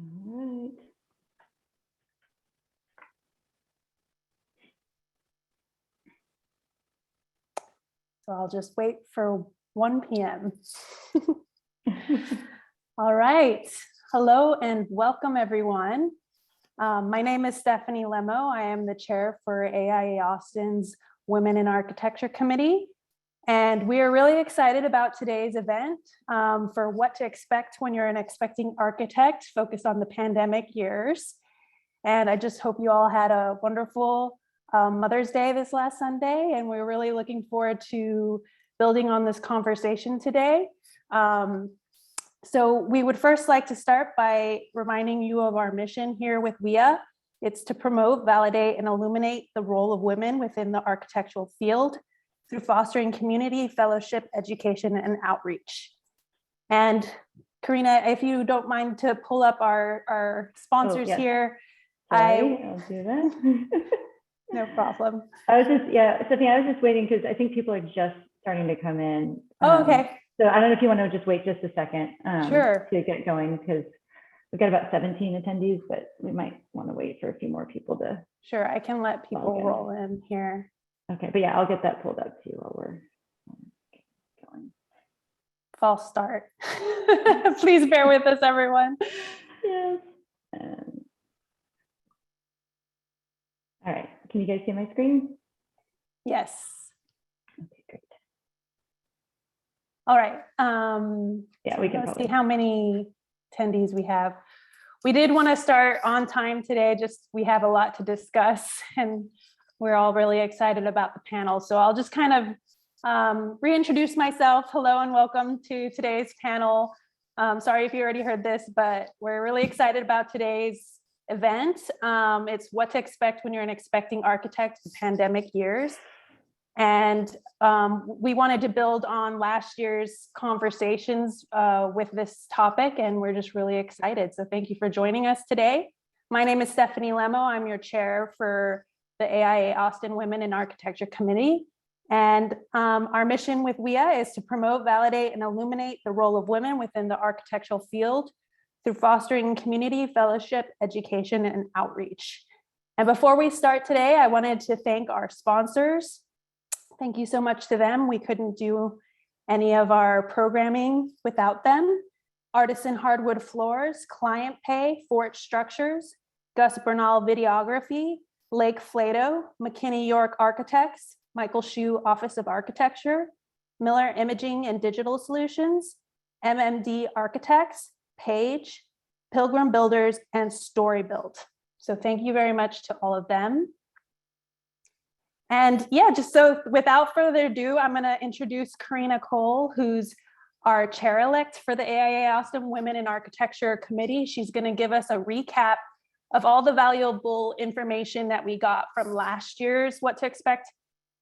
All right. So I'll just wait for 1 p.m. All right. Hello and welcome, everyone. My name is Stephanie Lemo. I am the chair for AIA Austin's Women in Architecture Committee. And we are really excited about today's event for what to expect when you're an expecting architect, focused on the pandemic years. And I just hope you all had a wonderful Mother's Day this last Sunday, and we're really looking forward to building on this conversation today. So we would first like to start by reminding you of our mission here with WiA. It's to promote, validate, and illuminate the role of women within the architectural field through fostering community, fellowship, education, and outreach. And Karina, if you don't mind to pull up our sponsors here. Sorry, I'll do that. No problem. Stephanie, I was just waiting because I think people are just starting to come in. Oh, okay. So I don't know if you want to just wait just a second Sure. to get going, because we've got about 17 attendees, but we might want to wait for a few more people to. Sure, I can let people roll in here. Okay, but yeah, I'll get that pulled up too while we're going. False start. Please bear with us, everyone. Yes. All right, can you guys see my screen? Yes. Okay, great. All right. Yeah, we can let's see how many attendees we have. We did want to start on time today, just we have a lot to discuss and we're all really excited about the panel. So I'll just kind of reintroduce myself. Hello and welcome to today's panel. Sorry if you already heard this, but we're really excited about today's event. It's what to expect when you're an expecting architect in pandemic years. And we wanted to build on last year's conversations with this topic, and we're just really excited. So thank you for joining us today. My name is Stephanie Lemo. I'm your chair for the AIA Austin Women in Architecture Committee. And our mission with WiA is to promote, validate, and illuminate the role of women within the architectural field through fostering community, fellowship, education, and outreach. And before we start today, I wanted to thank our sponsors. Thank you so much to them. We couldn't do any of our programming without them. Artisan Hardwood Floors, Client Pay, Fort Structures, Gus Bernal Videography, Lake Flato, McKinney York Architects, Michael Shue Office of Architecture, Miller Imaging and Digital Solutions, MMD Architects, Page, Pilgrim Builders, and Storybuilt. So thank you very much to all of them. And yeah, just so without further ado, I'm going to introduce Karina Cole, who's our chair-elect for the AIA Austin Women in Architecture Committee. She's going to give us a recap of all the valuable information that we got from last year's What to Expect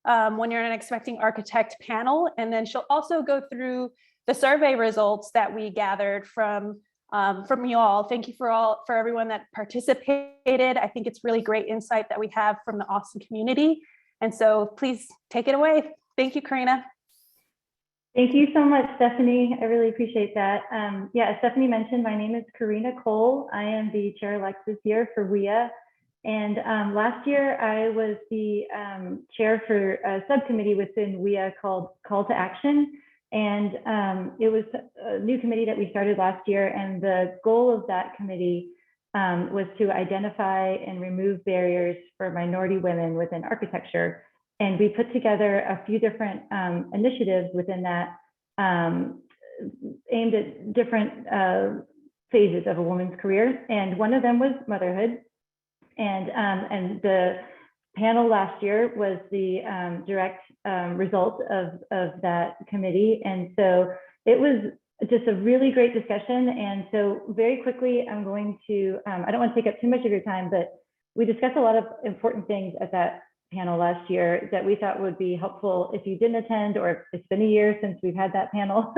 when you're an expecting architect panel. And then she'll also go through the survey results that we gathered from you all. Thank you for everyone that participated. I think it's really great insight that we have from the Austin community. And so please take it away. Thank you, Karina. Thank you so much, Stephanie. I really appreciate that. As Stephanie mentioned, my name is Karina Cole. I am the chair-elect this year for WiA. And last year, I was the chair for a subcommittee within WiA called Call to Action. And it was a new committee that we started last year. And the goal of that committee was to identify and remove barriers for minority women within architecture. And we put together a few different initiatives within that aimed at different phases of a woman's career. And one of them was motherhood. And the panel last year was the direct result of that committee. And so it was just a really great discussion. And so very quickly, I'm going to, I don't want to take up too much of your time, but we discussed a lot of important things at that panel last year that we thought would be helpful if you didn't attend, or if it's been a year since we've had that panel.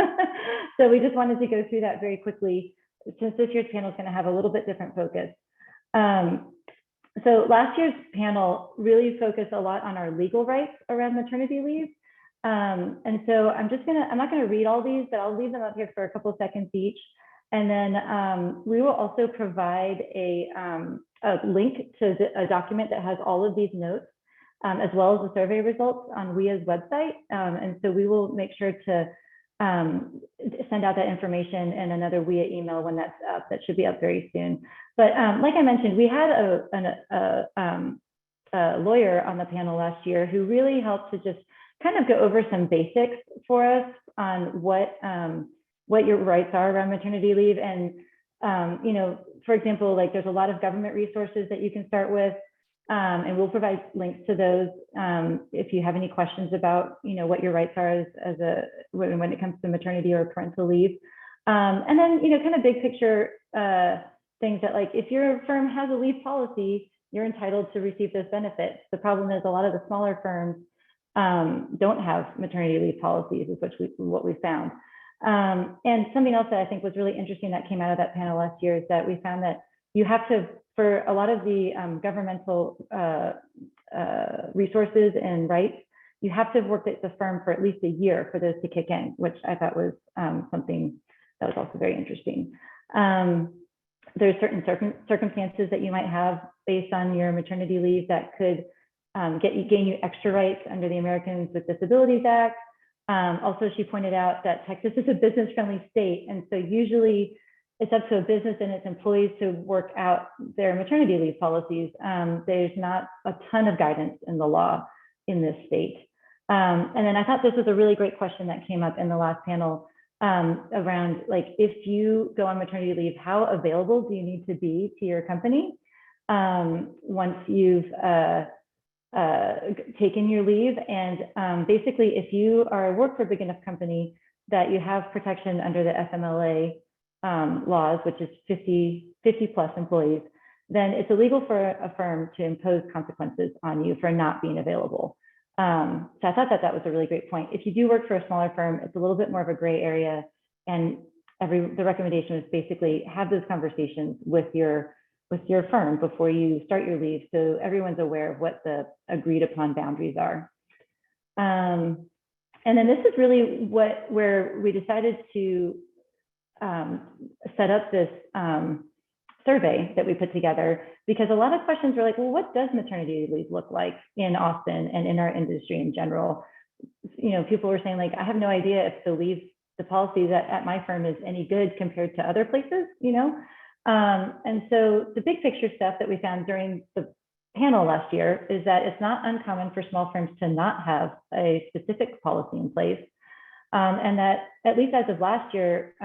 So we just wanted to go through that very quickly, since this year's panel is going to have a little bit different focus. So last year's panel really focused a lot on our legal rights around maternity leave. And so I'm not going to read all these, but I'll leave them up here for a couple of seconds each. And then we will also provide a link to a document that has all of these notes, as well as the survey results on WiA's website. And so we will make sure to send out that information in another WiA email when that's up. That should be up very soon. But like I mentioned, we had a lawyer on the panel last year who really helped to just kind of go over some basics for us on what your rights are around maternity leave. And, for example, like there's a lot of government resources that you can start with. And we'll provide links to those if you have any questions about, what your rights are when it comes to maternity or parental leave. And then, kind of big picture things that, like, if your firm has a leave policy, you're entitled to receive those benefits. The problem is a lot of the smaller firms don't have maternity leave policies, is what we found. And something else that I think was really interesting that came out of that panel last year is that we found that you have to, for a lot of the governmental resources and rights, you have to have worked at the firm for at least a year for those to kick in, which I thought was something that was also very interesting. There's certain circumstances that you might have based on your maternity leave that could gain you extra rights under the Americans with Disabilities Act. Also, she pointed out that Texas is a business-friendly state, and so usually it's up to a business and its employees to work out their maternity leave policies. There's not a ton of guidance in the law in this state. And then I thought this was a really great question that came up in the last panel around, like, if you go on maternity leave, how available do you need to be to your company once you've taken your leave? And basically, if you work for a big enough company that you have protection under the FMLA laws, which is 50 plus employees, then it's illegal for a firm to impose consequences on you for not being available. So I thought that was a really great point. If you do work for a smaller firm, it's a little bit more of a gray area, and the recommendation is basically have those conversations with your firm before you start your leave, so everyone's aware of what the agreed upon boundaries are. And then this is really where we decided to set up this survey that we put together, because a lot of questions were like, well, what does maternity leave look like in Austin and in our industry in general? People were saying, like, I have no idea if the policy at my firm is any good compared to other places, and so the big picture stuff that we found during the panel last year is that it's not uncommon for small firms to not have a specific policy in place. And that, at least as of last year,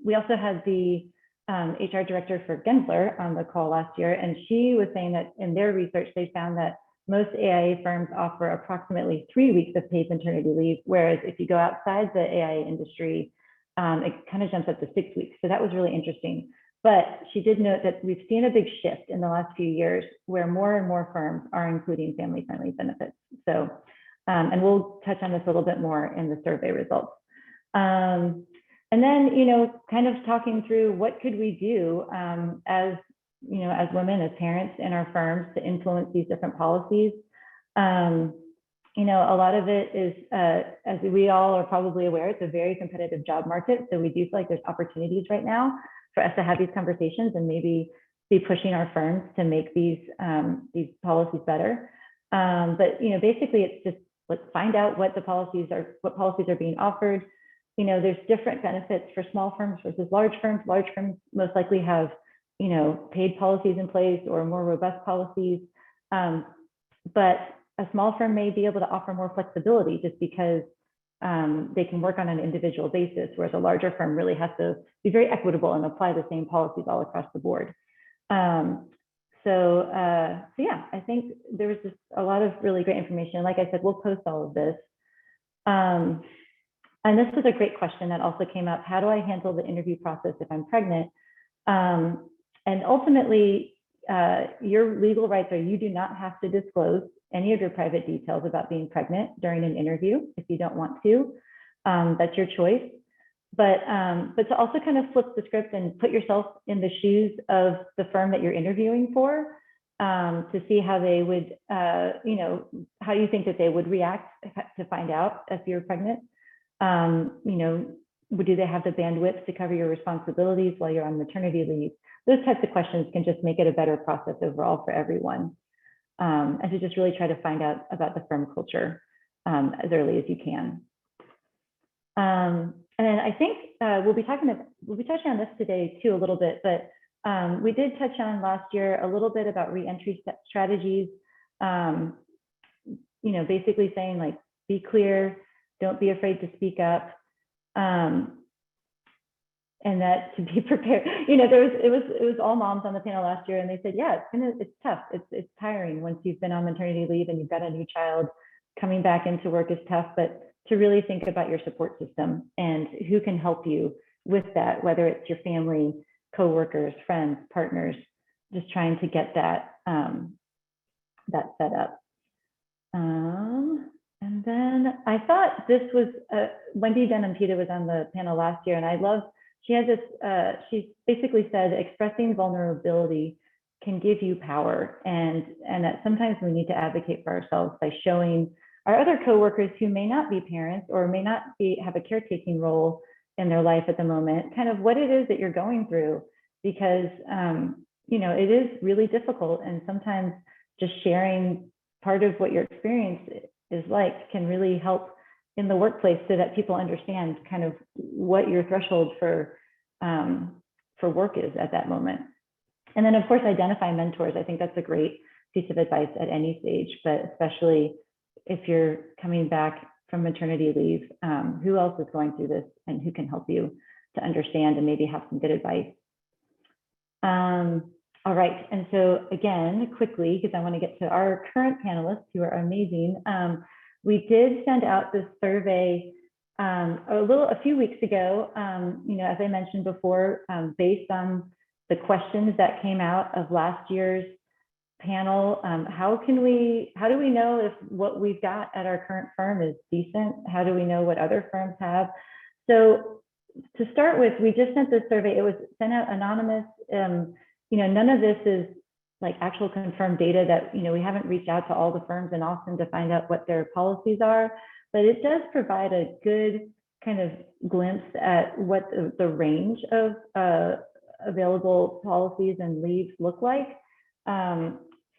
we also had the HR director for Gensler on the call last year, and she was saying that in their research, they found that most AIA firms offer approximately 3 weeks of paid maternity leave, whereas if you go outside the AIA industry, it kind of jumps up to 6 weeks. So that was really interesting. But she did note that we've seen a big shift in the last few years where more and more firms are including family-friendly benefits. So, and we'll touch on this a little bit more in the survey results. And then, kind of talking through what could we do as women, as parents in our firms to influence these different policies. A lot of it is, as we all are probably aware, it's a very competitive job market. So we do feel like there's opportunities right now for us to have these conversations and maybe be pushing our firms to make these policies better. But basically, it's just let's find out what policies are being offered. There's different benefits for small firms versus large firms. Large firms most likely have paid policies in place or more robust policies, but a small firm may be able to offer more flexibility just because they can work on an individual basis, whereas a larger firm really has to be very equitable and apply the same policies all across the board. So yeah, I think there was just a lot of really great information. Like I said, we'll post all of this. And this was a great question that also came up. How do I handle the interview process if I'm pregnant? And ultimately, your legal rights are you do not have to disclose any of your private details about being pregnant during an interview if you don't want to. That's your choice. But to also kind of flip the script and put yourself in the shoes of the firm that you're interviewing for, to see how they would, how you think that they would react to find out if you're pregnant. do they have the bandwidth to cover your responsibilities while you're on maternity leave? Those types of questions can just make it a better process overall for everyone. And to just really try to find out about the firm culture as early as you can. And then I think we'll be touching on this today too a little bit, but we did touch on last year a little bit about reentry strategies. You know, basically saying like, be clear, don't be afraid to speak up, and that to be prepared. You know, it was all moms on the panel last year, and they said, yeah, it's tough, it's tiring once you've been on maternity leave and you've got a new child. Coming back into work is tough, but to really think about your support system and who can help you with that, whether it's your family, coworkers, friends, partners, just trying to get that that set up. And then I thought this was Wendy Denham-Pita was on the panel last year, and I love, she had this, she basically said expressing vulnerability can give you power, and that sometimes we need to advocate for ourselves by showing our other coworkers who may not be parents or may not have a caretaking role in their life at the moment, kind of what it is that you're going through, because you know, it is really difficult, and sometimes just sharing part of what your experience is like can really help in the workplace so that people understand kind of what your threshold for work is at that moment. And then of course, identify mentors. I think that's a great piece of advice at any stage, but especially if you're coming back from maternity leave, who else is going through this and who can help you to understand and maybe have some good advice. All right, and so again, quickly, because I want to get to our current panelists who are amazing. We did send out this survey a few weeks ago, you know, as I mentioned before, based on the questions that came out of last year's panel. How do we know if what we've got at our current firm is decent? How do we know what other firms have? So to start with, we just sent this survey. It was sent out anonymous. You know, none of this is like actual confirmed data that, you know, we haven't reached out to all the firms in Austin to find out what their policies are, but it does provide a good kind of glimpse at what the range of available policies and leaves look like.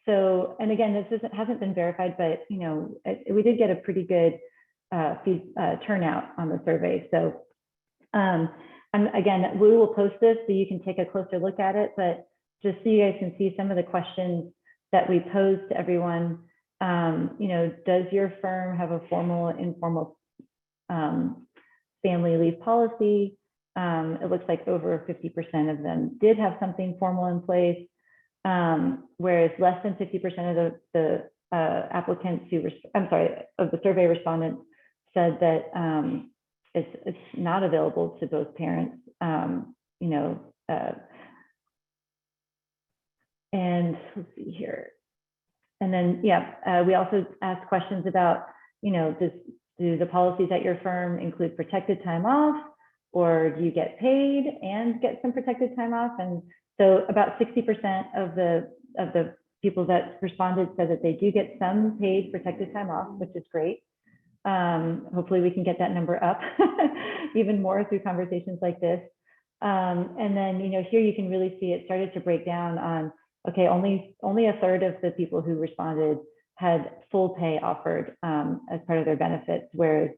So, and again, this hasn't been verified, but, you know, we did get a pretty good turnout on the survey. So again, we will post this so you can take a closer look at it, but just so you guys can see some of the questions that we posed to everyone. You know, does your firm have a formal, informal family leave policy? It looks like over 50% of them did have something formal in place, whereas less than 50% of the applicants of the survey respondents said that it's not available to both parents. You know, and let's see here. And then, yeah, we also asked questions about, you know, do the policies at your firm include protected time off, or do you get paid and get some protected time off? And so about 60% of the people that responded said that they do get some paid protected time off, which is great. Hopefully we can get that number up even more through conversations like this. And then, you know, here you can really see it started to break down on, okay, only a third of the people who responded had full pay offered as part of their benefits, whereas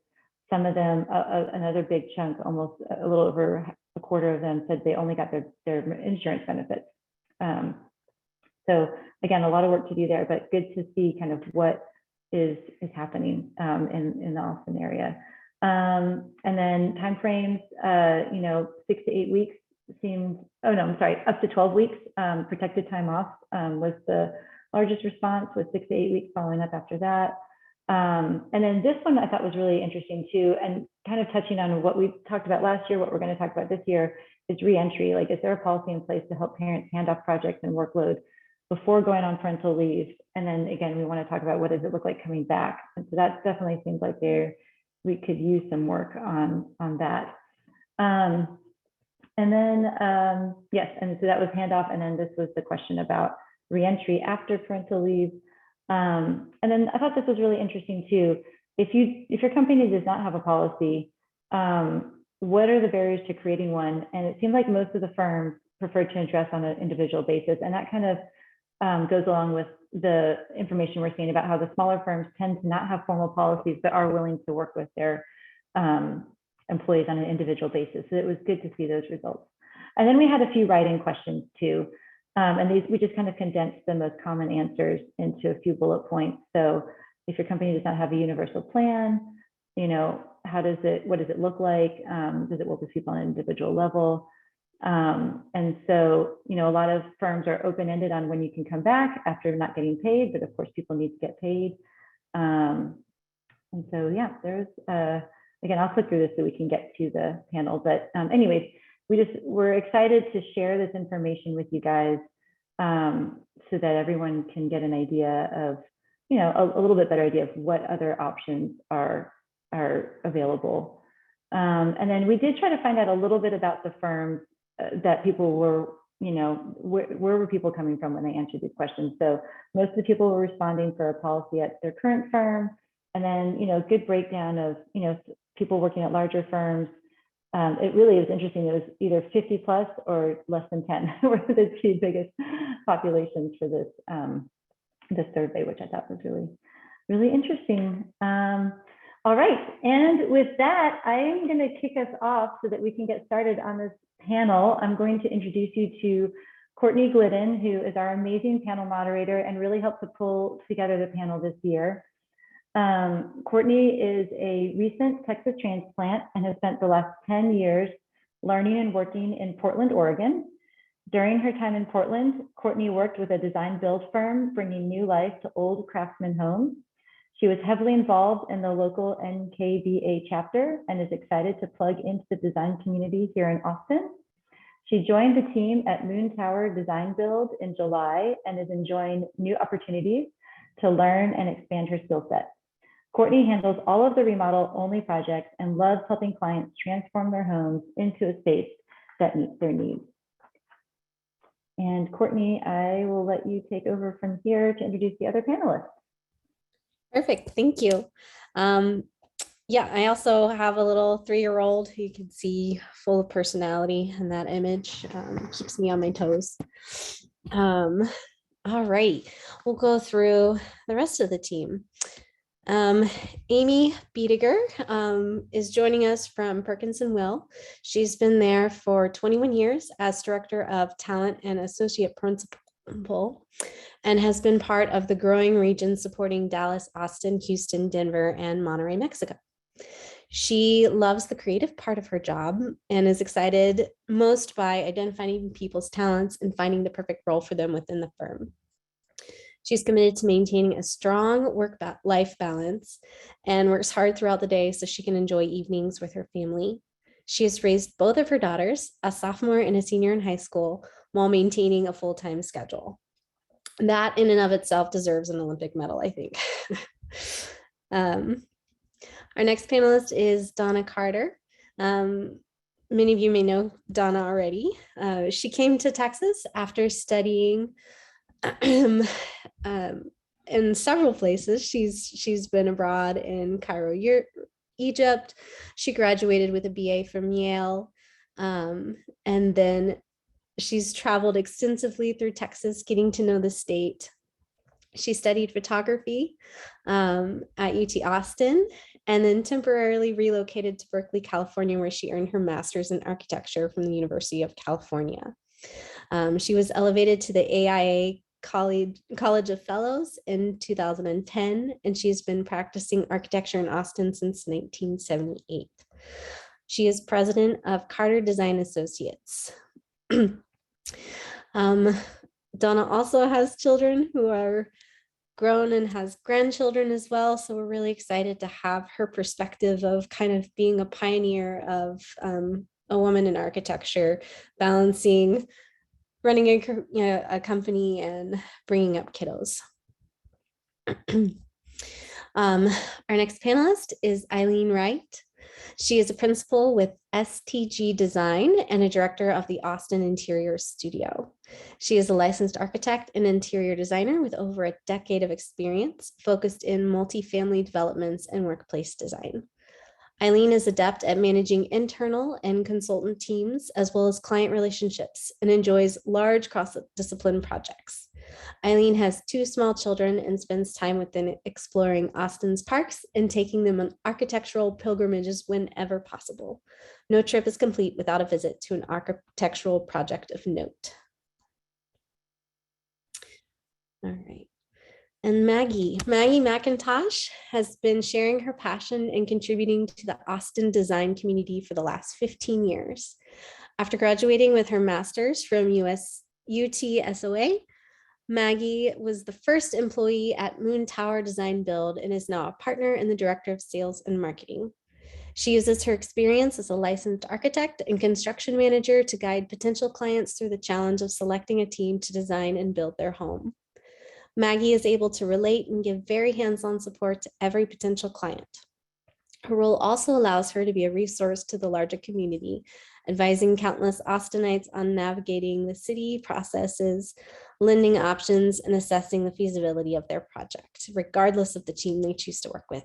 some of them, another big chunk, almost a little over a quarter of them said they only got their insurance benefits. So again, a lot of work to do there, but good to see kind of what is happening in the Austin area. And then timeframes, you know, 6 to 8 weeks seemed, oh no, I'm sorry, up to 12 weeks. Protected time off was the largest response, with 6 to 8 weeks following up after that. And then this one I thought was really interesting too, and kind of touching on what we talked about last year, what we're going to talk about this year is reentry. Like, is there a policy in place to help parents hand off projects and workload before going on parental leave? And then again, we want to talk about what does it look like coming back. And so that definitely seems like we could use some work on that. And then, yes, and so that was handoff. And then this was the question about reentry after parental leave. And then I thought this was really interesting too. If your company does not have a policy, what are the barriers to creating one? And it seemed like most of the firms prefer to address on an individual basis. And that kind of goes along with the information we're seeing about how the smaller firms tend to not have formal policies, but are willing to work with their employees on an individual basis. So it was good to see those results. And then we had a few write-in questions too. And these, we just kind of condensed the most common answers into a few bullet points. So if your company does not have a universal plan, you know, what does it look like? Does it work with people on an individual level? And so, you know, a lot of firms are open-ended on when you can come back after not getting paid, but of course people need to get paid. And so, yeah, there's, again, I'll click through this so we can get to the panel, but anyways, we're excited to share this information with you guys so that everyone can get an idea of, you know, a little bit better idea of what other options are available. And then we did try to find out a little bit about the firms that people were, you know, where were people coming from when they answered these questions. So most of the people were responding for a policy at their current firm. And then, you know, good breakdown of, you know, people working at larger firms. It really is interesting. It was either 50 plus or less than 10 were the two biggest populations for this, this survey, which I thought was really, really interesting. All right, and with that, I am going to kick us off so that we can get started on this panel. I'm going to introduce you to Courtney Glidden, who is our amazing panel moderator and really helped to pull together the panel this year. Courtney is a recent Texas transplant and has spent the last 10 years learning and working in Portland, Oregon. During her time in Portland, Courtney worked with a design build firm, bringing new life to old craftsman homes. She was heavily involved in the local NKBA chapter and is excited to plug into the design community here in Austin. She joined the team at Moon Tower Design Build in July and is enjoying new opportunities to learn and expand her skill set. Courtney handles all of the remodel-only projects and loves helping clients transform their homes into a space that meets their needs. And Courtney, I will let you take over from here to introduce the other panelists. Perfect, thank you. Yeah, I also have a little 3-year-old who you can see full of personality, and that image keeps me on my toes. All right, we'll go through the rest of the team. Amy Beediger is joining us from Perkins & Will. She's been there for 21 years as Director of Talent and Associate Principal, and has been part of the growing region supporting Dallas, Austin, Houston, Denver, and Monterrey, Mexico. She loves the creative part of her job and is excited most by identifying people's talents and finding the perfect role for them within the firm. She's committed to maintaining a strong work-life balance and works hard throughout the day so she can enjoy evenings with her family. She has raised both of her daughters, a sophomore and a senior in high school, while maintaining a full-time schedule. That in and of itself deserves an Olympic medal, I think. Our next panelist is Donna Carter. Many of you may know Donna already. She came to Texas after studying in several places. She's been abroad in Cairo, Egypt. She graduated with a BA from Yale, and then she's traveled extensively through Texas, getting to know the state. She studied photography at UT Austin, and then temporarily relocated to Berkeley, California, where she earned her master's in architecture from the University of California. She was elevated to the AIA College of Fellows in 2010, and she's been practicing architecture in Austin since 1978. She is president of Carter Design Associates. Donna also has children who are grown and has grandchildren as well, so we're really excited to have her perspective of kind of being a pioneer of a woman in architecture, balancing running a company and bringing up kiddos. Our next panelist is Eileen Wright. She is a principal with STG Design and a director of the Austin Interior Studio. She is a licensed architect and interior designer with over a decade of experience focused in multifamily developments and workplace design. Eileen is adept at managing internal and consultant teams, as well as client relationships, and enjoys large cross-discipline projects. Eileen has 2 small children and spends time with them exploring Austin's parks and taking them on architectural pilgrimages whenever possible. No trip is complete without a visit to an architectural project of note. All right. And Maggie McIntosh has been sharing her passion and contributing to the Austin design community for the last 15 years. After graduating with her master's from UTSOA, Maggie was the first employee at Moon Tower Design Build and is now a partner and the director of sales and marketing. She uses her experience as a licensed architect and construction manager to guide potential clients through the challenge of selecting a team to design and build their home. Maggie is able to relate and give very hands-on support to every potential client. Her role also allows her to be a resource to the larger community, advising countless Austinites on navigating the city processes, lending options, and assessing the feasibility of their project, regardless of the team they choose to work with.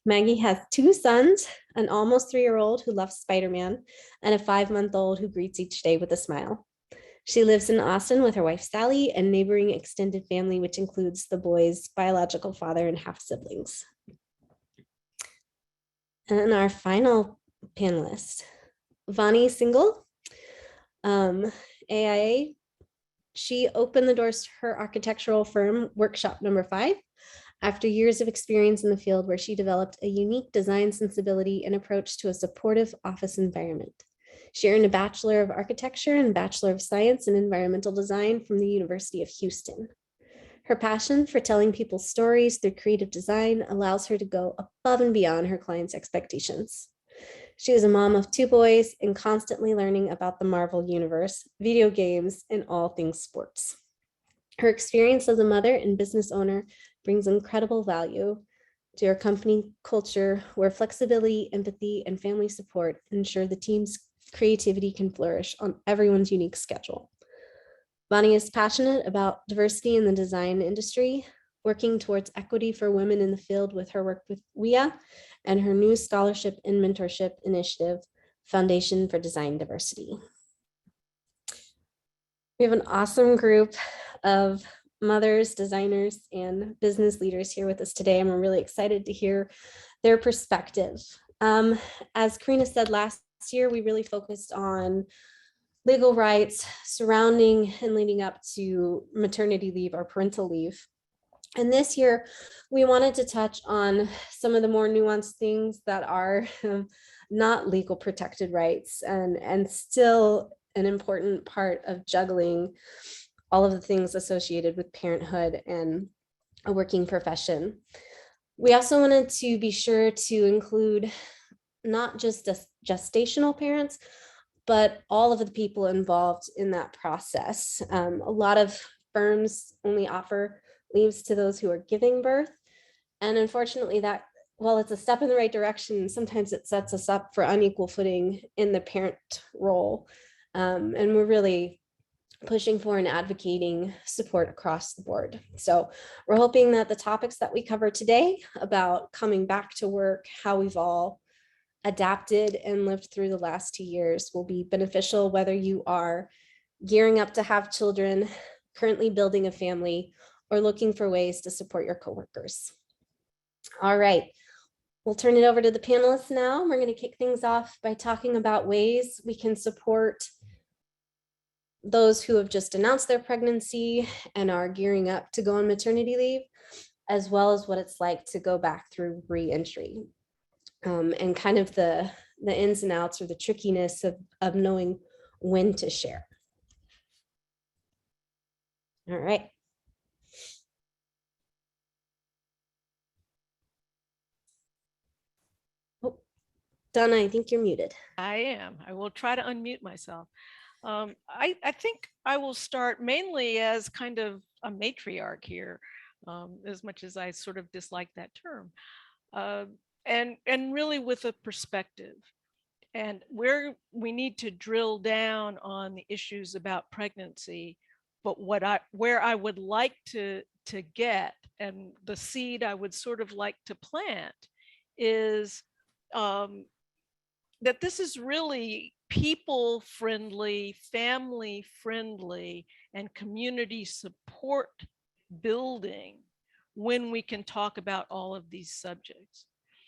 Maggie has 2 sons, an almost 3-year-old who loves Spider-Man, and a 5-month-old who greets each day with a smile. She lives in Austin with her wife, Sally, and neighboring extended family, which includes the boys' biological father and half-siblings. And our final panelist, Vani Singhal, AIA. She opened the doors to her architectural firm, Workshop Number 5, after years of experience in the field where she developed a unique design sensibility and approach to a supportive office environment. She earned a Bachelor of Architecture and Bachelor of Science in Environmental Design from the University of Houston. Her passion for telling people stories through creative design allows her to go above and beyond her clients' expectations. She is a mom of 2 boys and constantly learning about the Marvel Universe, video games, and all things sports. Her experience as a mother and business owner brings incredible value to her company culture where flexibility, empathy, and family support ensure the team's creativity can flourish on everyone's unique schedule. Bonnie is passionate about diversity in the design industry, working towards equity for women in the field with her work with WiA and her new scholarship and mentorship initiative, Foundation for Design Diversity. We have an awesome group of mothers, designers, and business leaders here with us today, and we're really excited to hear their perspective. As Karina said last year, we really focused on legal rights surrounding and leading up to maternity leave or parental leave. And this year, we wanted to touch on some of the more nuanced things that are not legal protected rights and still an important part of juggling all of the things associated with parenthood and a working profession. We also wanted to be sure to include not just gestational parents, but all of the people involved in that process. A lot of firms only offer leaves to those who are giving birth. And unfortunately, that, while it's a step in the right direction, sometimes it sets us up for unequal footing in the parent role. And we're really pushing for and advocating support across the board. So we're hoping that the topics that we cover today about coming back to work, how we've all adapted and lived through the last 2 years will be beneficial, whether you are gearing up to have children, currently building a family, or looking for ways to support your coworkers. All right, we'll turn it over to the panelists now. We're going to kick things off by talking about ways we can support those who have just announced their pregnancy and are gearing up to go on maternity leave, as well as what it's like to go back through re-entry. And kind of the ins and outs or the trickiness of knowing when to share. All right. Oh, Donna, I think you're muted. I am. I will try to unmute myself. I think I will start mainly as kind of a matriarch here, as much as I sort of dislike that term. And really with a perspective, and where we need to drill down on the issues about pregnancy, but where I would like to get, and the seed I would sort of like to plant is that this is really people friendly, family friendly, and community support building when we can talk about all of these subjects.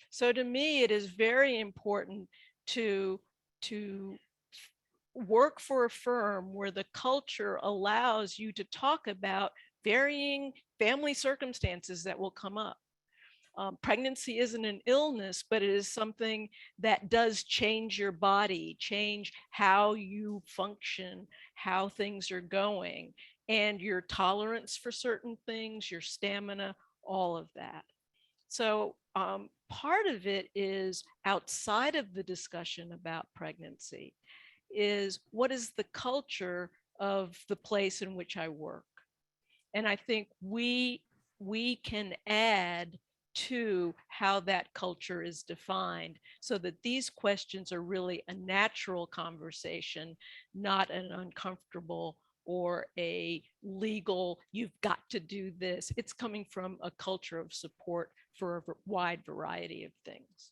So to me, it is very important to work for a firm where the culture allows you to talk about varying family circumstances that will come up. Pregnancy isn't an illness, but it is something that does change your body, change how you function, how things are going, and your tolerance for certain things, your stamina, all of that. So part of it is outside of the discussion about pregnancy is what is the culture of the place in which I work? And I think we can add to how that culture is defined so that these questions are really a natural conversation, not an uncomfortable or a legal, you've got to do this. It's coming from a culture of support for a wide variety of things.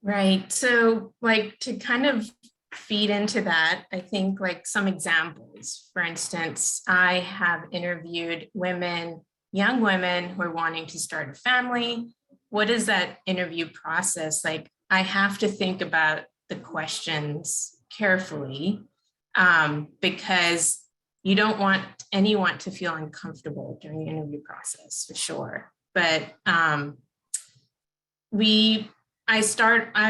Right. So like to kind of feed into that, I think like some examples, for instance, I have interviewed women, young women who are wanting to start a family. What is that interview process? Like I have to think about the questions carefully because you don't want anyone to feel uncomfortable during the interview process for sure. But I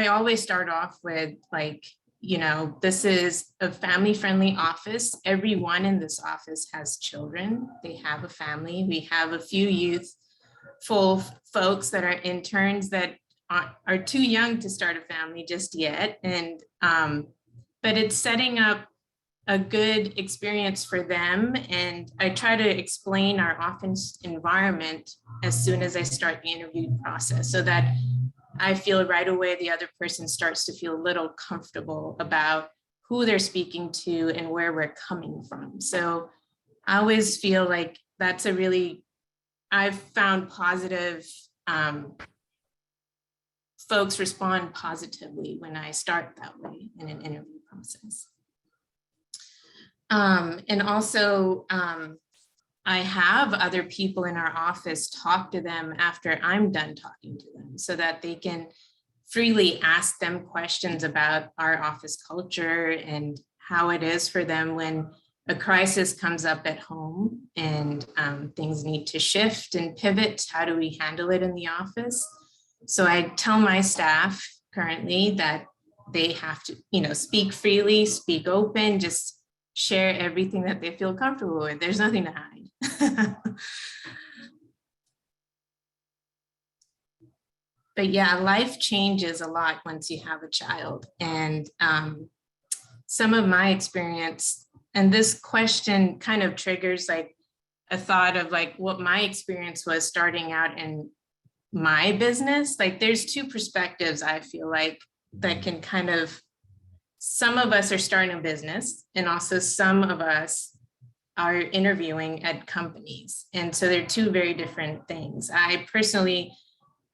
always start off with like, you know, this is a family-friendly office. Everyone in this office has children. They have a family. We have a few youthful folks that are interns that are too young to start a family just yet. And but it's setting up a good experience for them. And I try to explain our office environment as soon as I start the interview process so that I feel right away the other person starts to feel a little comfortable about who they're speaking to and where we're coming from. So I always feel like that's a really, I've found positive, folks respond positively when I start that way in an interview process. And also, I have other people in our office talk to them after I'm done talking to them so that they can freely ask them questions about our office culture and how it is for them when a crisis comes up at home and things need to shift and pivot. How do we handle it in the office? So I tell my staff currently that they have to, you know, speak freely, speak open, just share everything that they feel comfortable with. There's nothing to hide. But yeah, life changes a lot once you have a child. And some of my experience, and this question kind of triggers like a thought of like what my experience was starting out in my business. Like there's two perspectives I feel like that can kind of, some of us are starting a business and also some of us are interviewing at companies. And so they're two very different things. I personally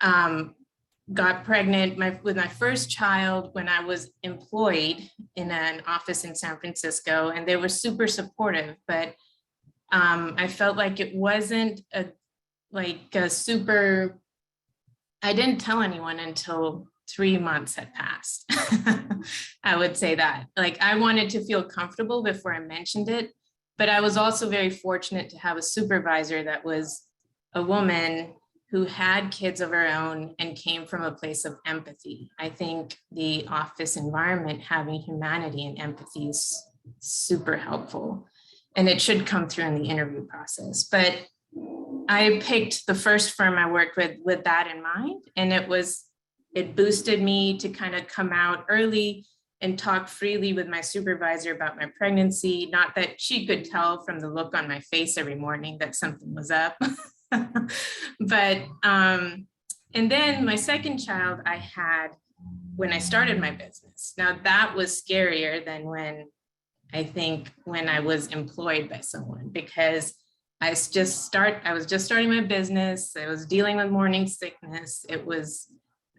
got pregnant with my first child when I was employed in an office in San Francisco, and they were super supportive, but I felt like it wasn't I didn't tell anyone until 3 months had passed. I would say that. Like I wanted to feel comfortable before I mentioned it, but I was also very fortunate to have a supervisor that was a woman who had kids of her own and came from a place of empathy. I think the office environment, having humanity and empathy is super helpful, and it should come through in the interview process. But I picked the first firm I worked with that in mind, and it boosted me to kind of come out early and talk freely with my supervisor about my pregnancy. Not that she could tell from the look on my face every morning that something was up. But, and then my second child I had when I started my business. Now that was scarier than when I was employed by someone, because I was just starting my business. I was dealing with morning sickness. It was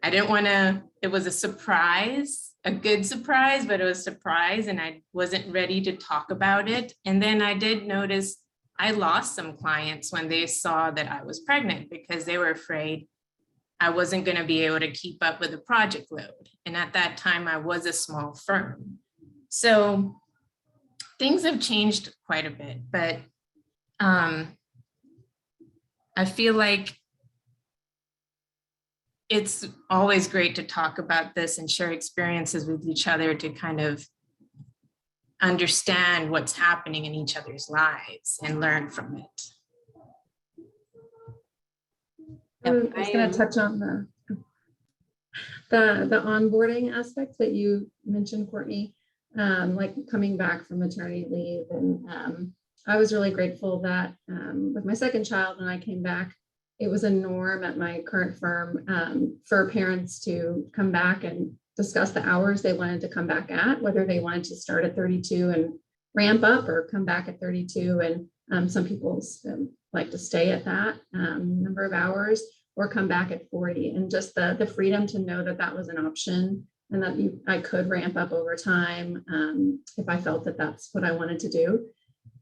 I didn't want to, it was a surprise, a good surprise, but it was a surprise and I wasn't ready to talk about it. And then I did notice I lost some clients when they saw that I was pregnant because they were afraid I wasn't going to be able to keep up with the project load. And at that time, I was a small firm. So things have changed quite a bit, but I feel like it's always great to talk about this and share experiences with each other to kind of understand what's happening in each other's lives and learn from it. I was going to touch on the onboarding aspect that you mentioned, Courtney, like coming back from maternity leave. And I was really grateful that with my second child, when I came back, it was a norm at my current firm for parents to come back and discuss the hours they wanted to come back at, whether they wanted to start at 32 and ramp up or come back at 32. And some people like to stay at that number of hours or come back at 40. And just the freedom to know that that was an option and that I could ramp up over time if I felt that that's what I wanted to do.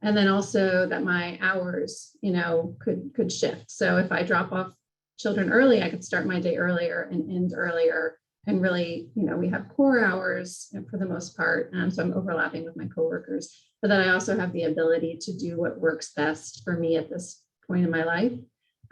And then also that my hours, could shift. So if I drop off children early, I could start my day earlier and end earlier. And really, we have core hours for the most part. So I'm overlapping with my coworkers, but then I also have the ability to do what works best for me at this point in my life.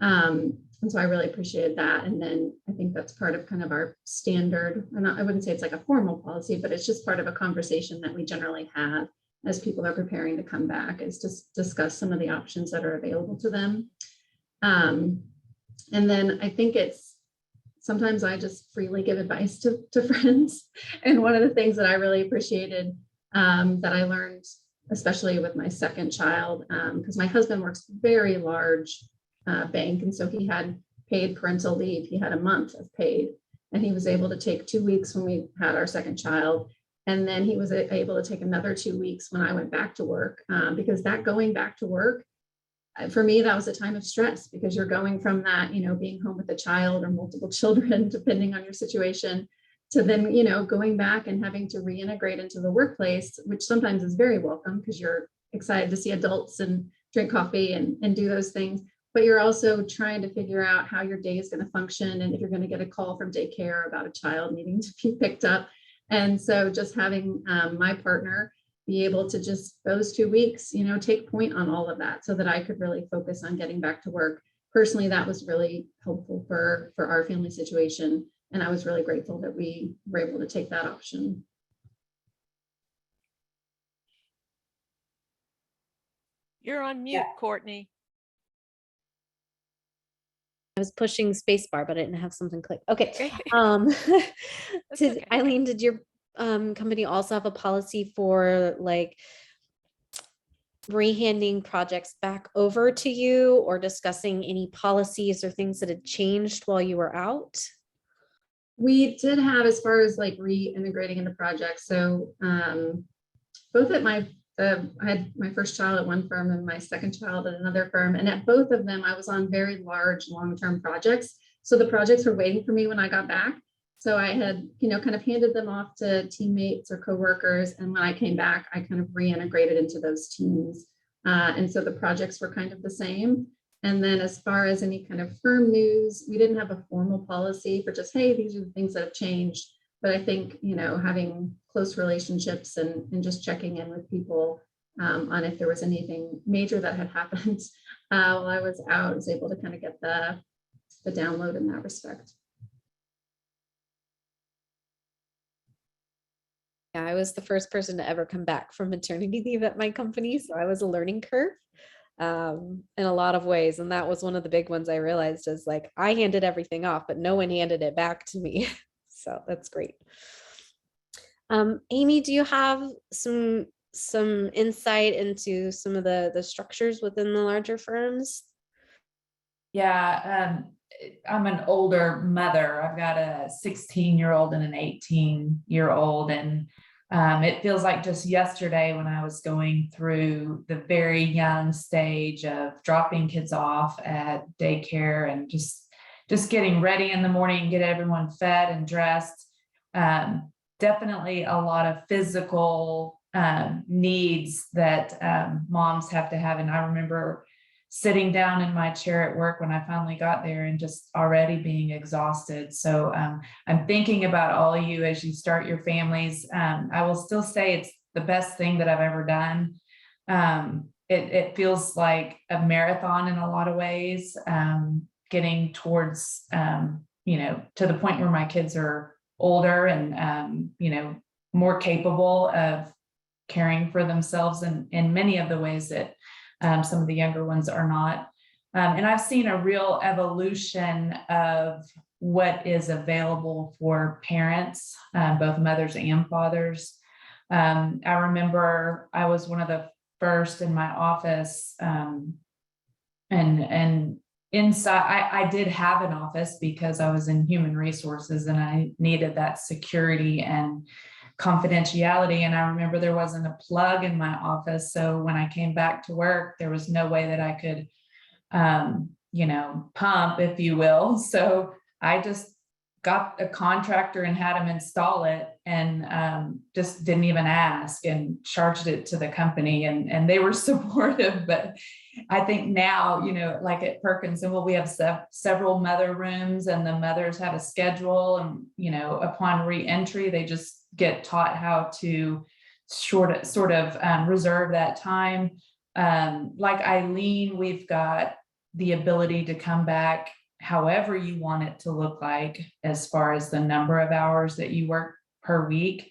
And so I really appreciated that. And then I think that's part of kind of our standard, and I wouldn't say it's like a formal policy, but it's just part of a conversation that we generally have as people are preparing to come back, is to discuss some of the options that are available to them. And then I think sometimes I just freely give advice to friends. And one of the things that I really appreciated that I learned, especially with my second child, because my husband works very large bank. And so he had paid parental leave. He had a month of paid, and he was able to take 2 weeks when we had our second child. And then he was able to take another 2 weeks when I went back to work, because that going back to work, for me, that was a time of stress, because you're going from that, being home with a child or multiple children, depending on your situation, to then, going back and having to reintegrate into the workplace, which sometimes is very welcome because you're excited to see adults and drink coffee and do those things. But you're also trying to figure out how your day is going to function, and if you're going to get a call from daycare about a child needing to be picked up. And so just having my partner be able to just those 2 weeks, take point on all of that so that I could really focus on getting back to work. Personally, that was really helpful for our family situation. And I was really grateful that we were able to take that option. You're on mute, Courtney. I was pushing spacebar, but I didn't have something click. Okay. Okay. Eileen, did your company also have a policy for like rehanding projects back over to you, or discussing any policies or things that had changed while you were out? We did have, as far as like reintegrating into projects. So both at I had my first child at one firm and my second child at another firm. And at both of them, I was on very large long-term projects. So the projects were waiting for me when I got back. So I had, kind of handed them off to teammates or coworkers. And when I came back, I kind of reintegrated into those teams. And so the projects were kind of the same. And then as far as any kind of firm news, we didn't have a formal policy for just, hey, these are the things that have changed. But I think, having close relationships and just checking in with people on if there was anything major that had happened while I was out, I was able to kind of get the download in that respect. Yeah, I was the first person to ever come back from maternity leave at my company. So I was a learning curve in a lot of ways. And that was one of the big ones I realized, is like, I handed everything off, but no one handed it back to me. So that's great. Amy, do you have some insight into some of the structures within the larger firms? Yeah, I'm an older mother. I've got a 16-year-old and an 18-year-old, and it feels like just yesterday when I was going through the very young stage of dropping kids off at daycare and just just getting ready in the morning, get everyone fed and dressed. Definitely a lot of physical needs that moms have to have. And I remember sitting down in my chair at work when I finally got there and just already being exhausted. So I'm thinking about all of you as you start your families. I will still say it's the best thing that I've ever done. It feels like a marathon in a lot of ways, getting towards, you know, to the point where my kids are older and, you know, more capable of caring for themselves in many of the ways that some of the younger ones are not. And I've seen a real evolution of what is available for parents, both mothers and fathers. I remember I was one of the first in my office, and inside, I did have an office because I was in human resources and I needed that security and confidentiality. And I remember there wasn't a plug in my office. So when I came back to work, there was no way that I could, you know, pump, if you will. So I just got a contractor and had him install it, and just didn't even ask and charged it to the company, and they were supportive. But I think now, you know, like at Perkins, and we have several mother rooms, and the mothers have a schedule, and, you know, upon re-entry, they just get taught how to sort of reserve that time. Like Eileen, we've got the ability to come back however you want it to look like, as far as the number of hours that you work per week.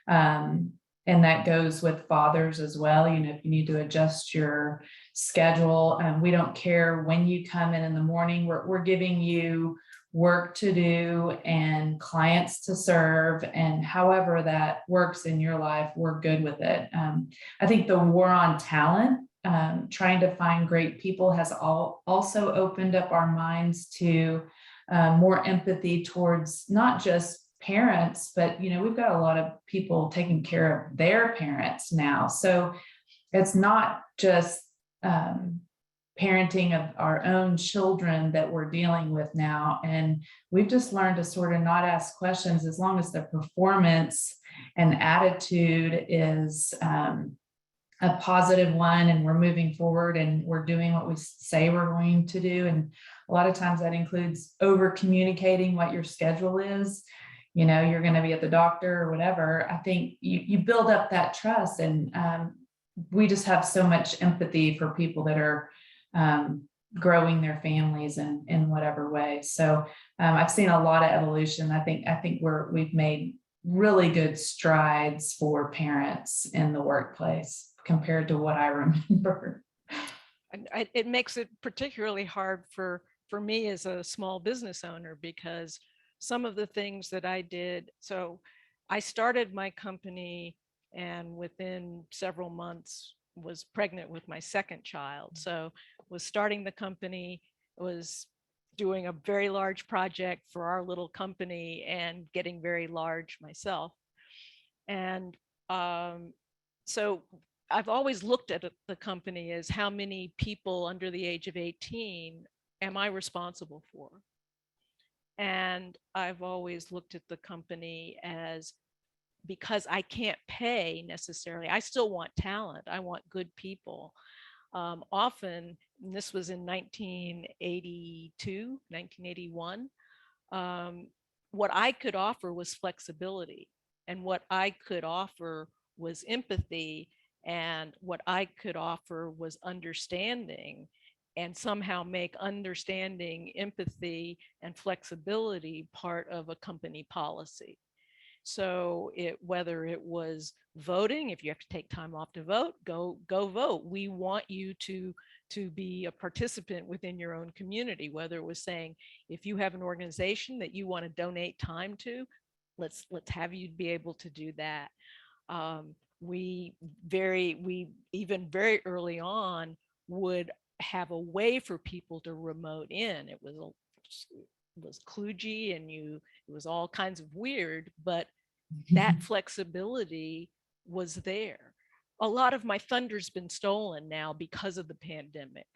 And that goes with fathers as well. You know, if you need to adjust your schedule, we don't care when you come in the morning. We're giving you work to do and clients to serve, and however that works in your life, we're good with it. I think the war on talent, trying to find great people, has also opened up our minds to more empathy towards not just parents, but, you know, we've got a lot of people taking care of their parents now. So it's not just parenting of our own children that we're dealing with now. And we've just learned to sort of not ask questions, as long as the performance and attitude is a positive one, and we're moving forward and we're doing what we say we're going to do. And a lot of times that includes over communicating what your schedule is. You know, you're going to be at the doctor or whatever. I think you build up that trust, and we just have so much empathy for people that are growing their families in whatever way. So I've seen a lot of evolution. I think we've made really good strides for parents in the workplace compared to what I remember. It makes it particularly hard for me as a small business owner, because some of the things that I did, so I started my company and within several months was pregnant with my second child. So was starting the company, was doing a very large project for our little company and getting very large myself. And so I've always looked at the company as how many people under the age of 18 am I responsible for? And I've always looked at the company as, because I can't pay necessarily, I still want talent. I want good people. Often, and this was in 1982, 1981, what I could offer was flexibility, and what I could offer was empathy, and what I could offer was understanding, and somehow make understanding, empathy, and flexibility part of a company policy. So whether it was voting, if you have to take time off to vote, go vote. We want you to be a participant within your own community. Whether it was saying, if you have an organization that you want to donate time to, let's have you be able to do that. We even very early on would have a way for people to remote in. It was kludgy, and it was all kinds of weird, but that flexibility was there. A lot of my thunder's been stolen now because of the pandemic,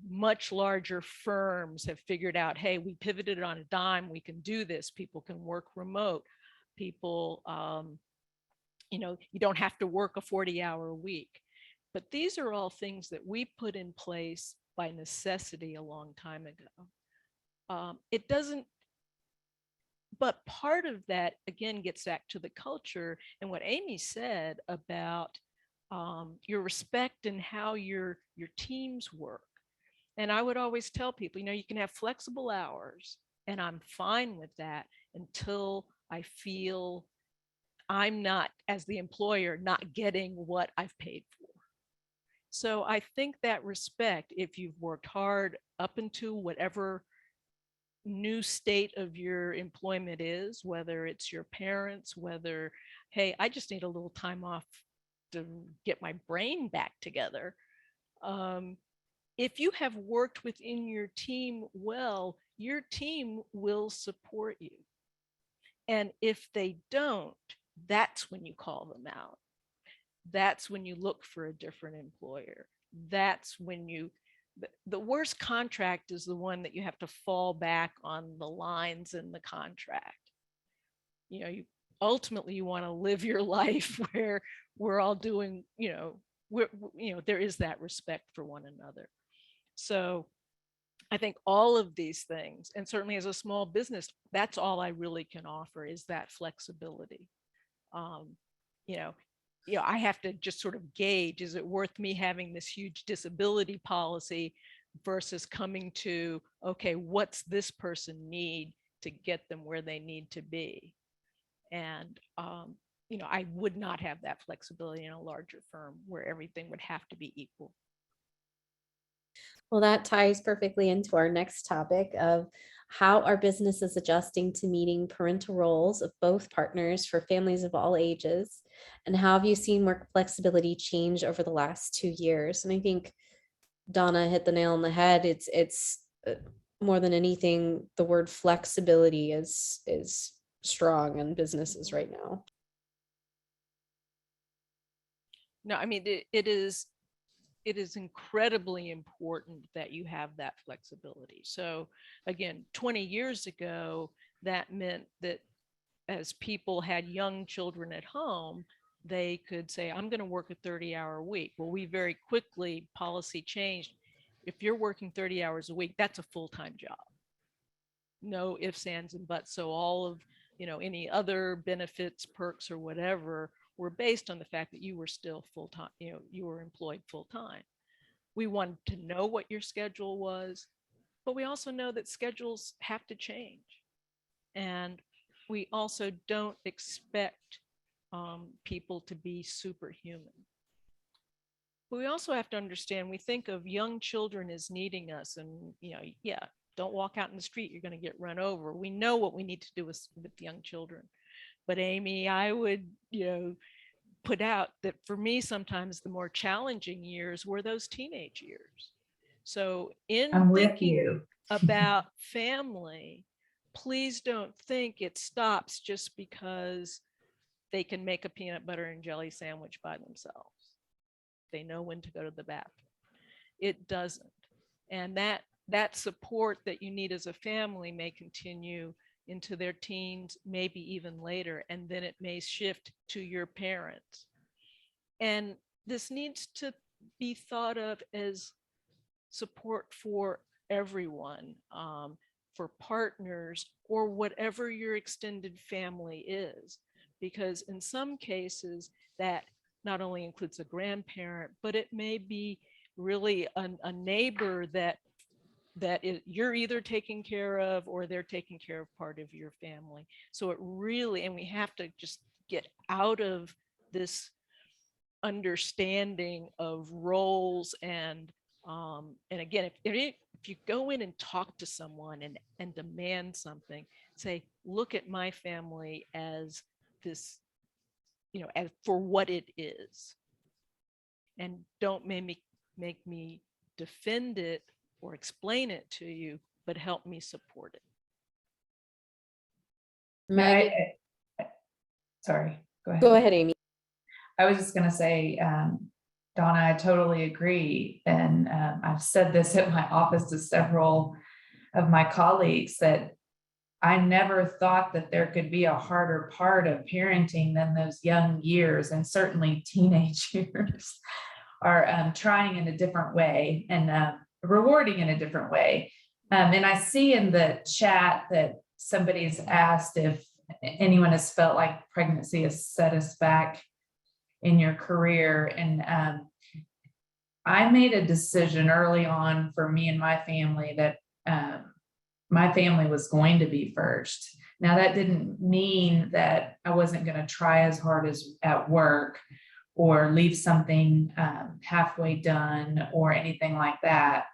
much larger firms have figured out, hey, we pivoted on a dime, we can do this. People can work remote. People, you don't have to work a 40-hour week. But these are all things that we put in place by necessity a long time ago. It doesn't, but part of that, again, gets back to the culture and what Amy said about your respect and how your teams work. And I would always tell people, you can have flexible hours, and I'm fine with that until I feel I'm not, as the employer, not getting what I've paid for. So I think that respect, if you've worked hard up into whatever new state of your employment is, whether it's your parents, whether, hey, I just need a little time off to get my brain back together. If you have worked within your team well, your team will support you. And if they don't, that's when you call them out. That's when you look for a different employer. That's when the worst contract is the one that you have to fall back on the lines in the contract. Ultimately you want to live your life where we're all doing, there is that respect for one another. So I think all of these things, and certainly as a small business, that's all I really can offer is that flexibility. I have to just sort of gauge, is it worth me having this huge disability policy versus coming to, okay, what's this person need to get them where they need to be? And, I would not have that flexibility in a larger firm where everything would have to be equal. Well, that ties perfectly into our next topic of how are businesses adjusting to meeting parental roles of both partners for families of all ages, and how have you seen work flexibility change over the last 2 years? And I think Donna hit the nail on the head. It's more than anything, the word flexibility is strong in businesses right now. No, I mean, it is incredibly important that you have that flexibility. So again, 20 years ago, that meant that as people had young children at home, they could say, I'm going to work a 30-hour week. Well, we very quickly, policy changed. If you're working 30 hours a week, that's a full-time job. No ifs, ands, and buts. So all of, any other benefits, perks, or whatever were based on the fact that you were still full-time, you were employed full-time. We wanted to know what your schedule was, but we also know that schedules have to change. And we also don't expect people to be superhuman. But we also have to understand, we think of young children as needing us, and, don't walk out in the street, you're going to get run over. We know what we need to do with young children. But Amy, I would, put out that for me, sometimes the more challenging years were those teenage years. So in thinking about family, please don't think it stops just because they can make a peanut butter and jelly sandwich by themselves. They know when to go to the bathroom. It doesn't. And that support that you need as a family may continue into their teens, maybe even later, and then it may shift to your parents. And this needs to be thought of as support for everyone, for partners, or whatever your extended family is. Because in some cases, that not only includes a grandparent, but it may be really a neighbor that you're either taking care of or they're taking care of part of your family. So it really, and we have to just get out of this understanding of roles and again, if you go in and talk to someone and demand something, say, look at my family as this, as for what it is, and don't make me defend it or explain it to you, but help me support it. Megan, Sorry, go ahead. go ahead, Amy. I was just going to say, Donna, I totally agree. And I've said this at my office to several of my colleagues that I never thought that there could be a harder part of parenting than those young years, and certainly teenage years are trying in a different way and rewarding in a different way. And I see in the chat that somebody's asked if anyone has felt like pregnancy has set us back in your career. And I made a decision early on for me and my family that my family was going to be first. Now, that didn't mean that I wasn't going to try as hard as at work or leave something halfway done or anything like that.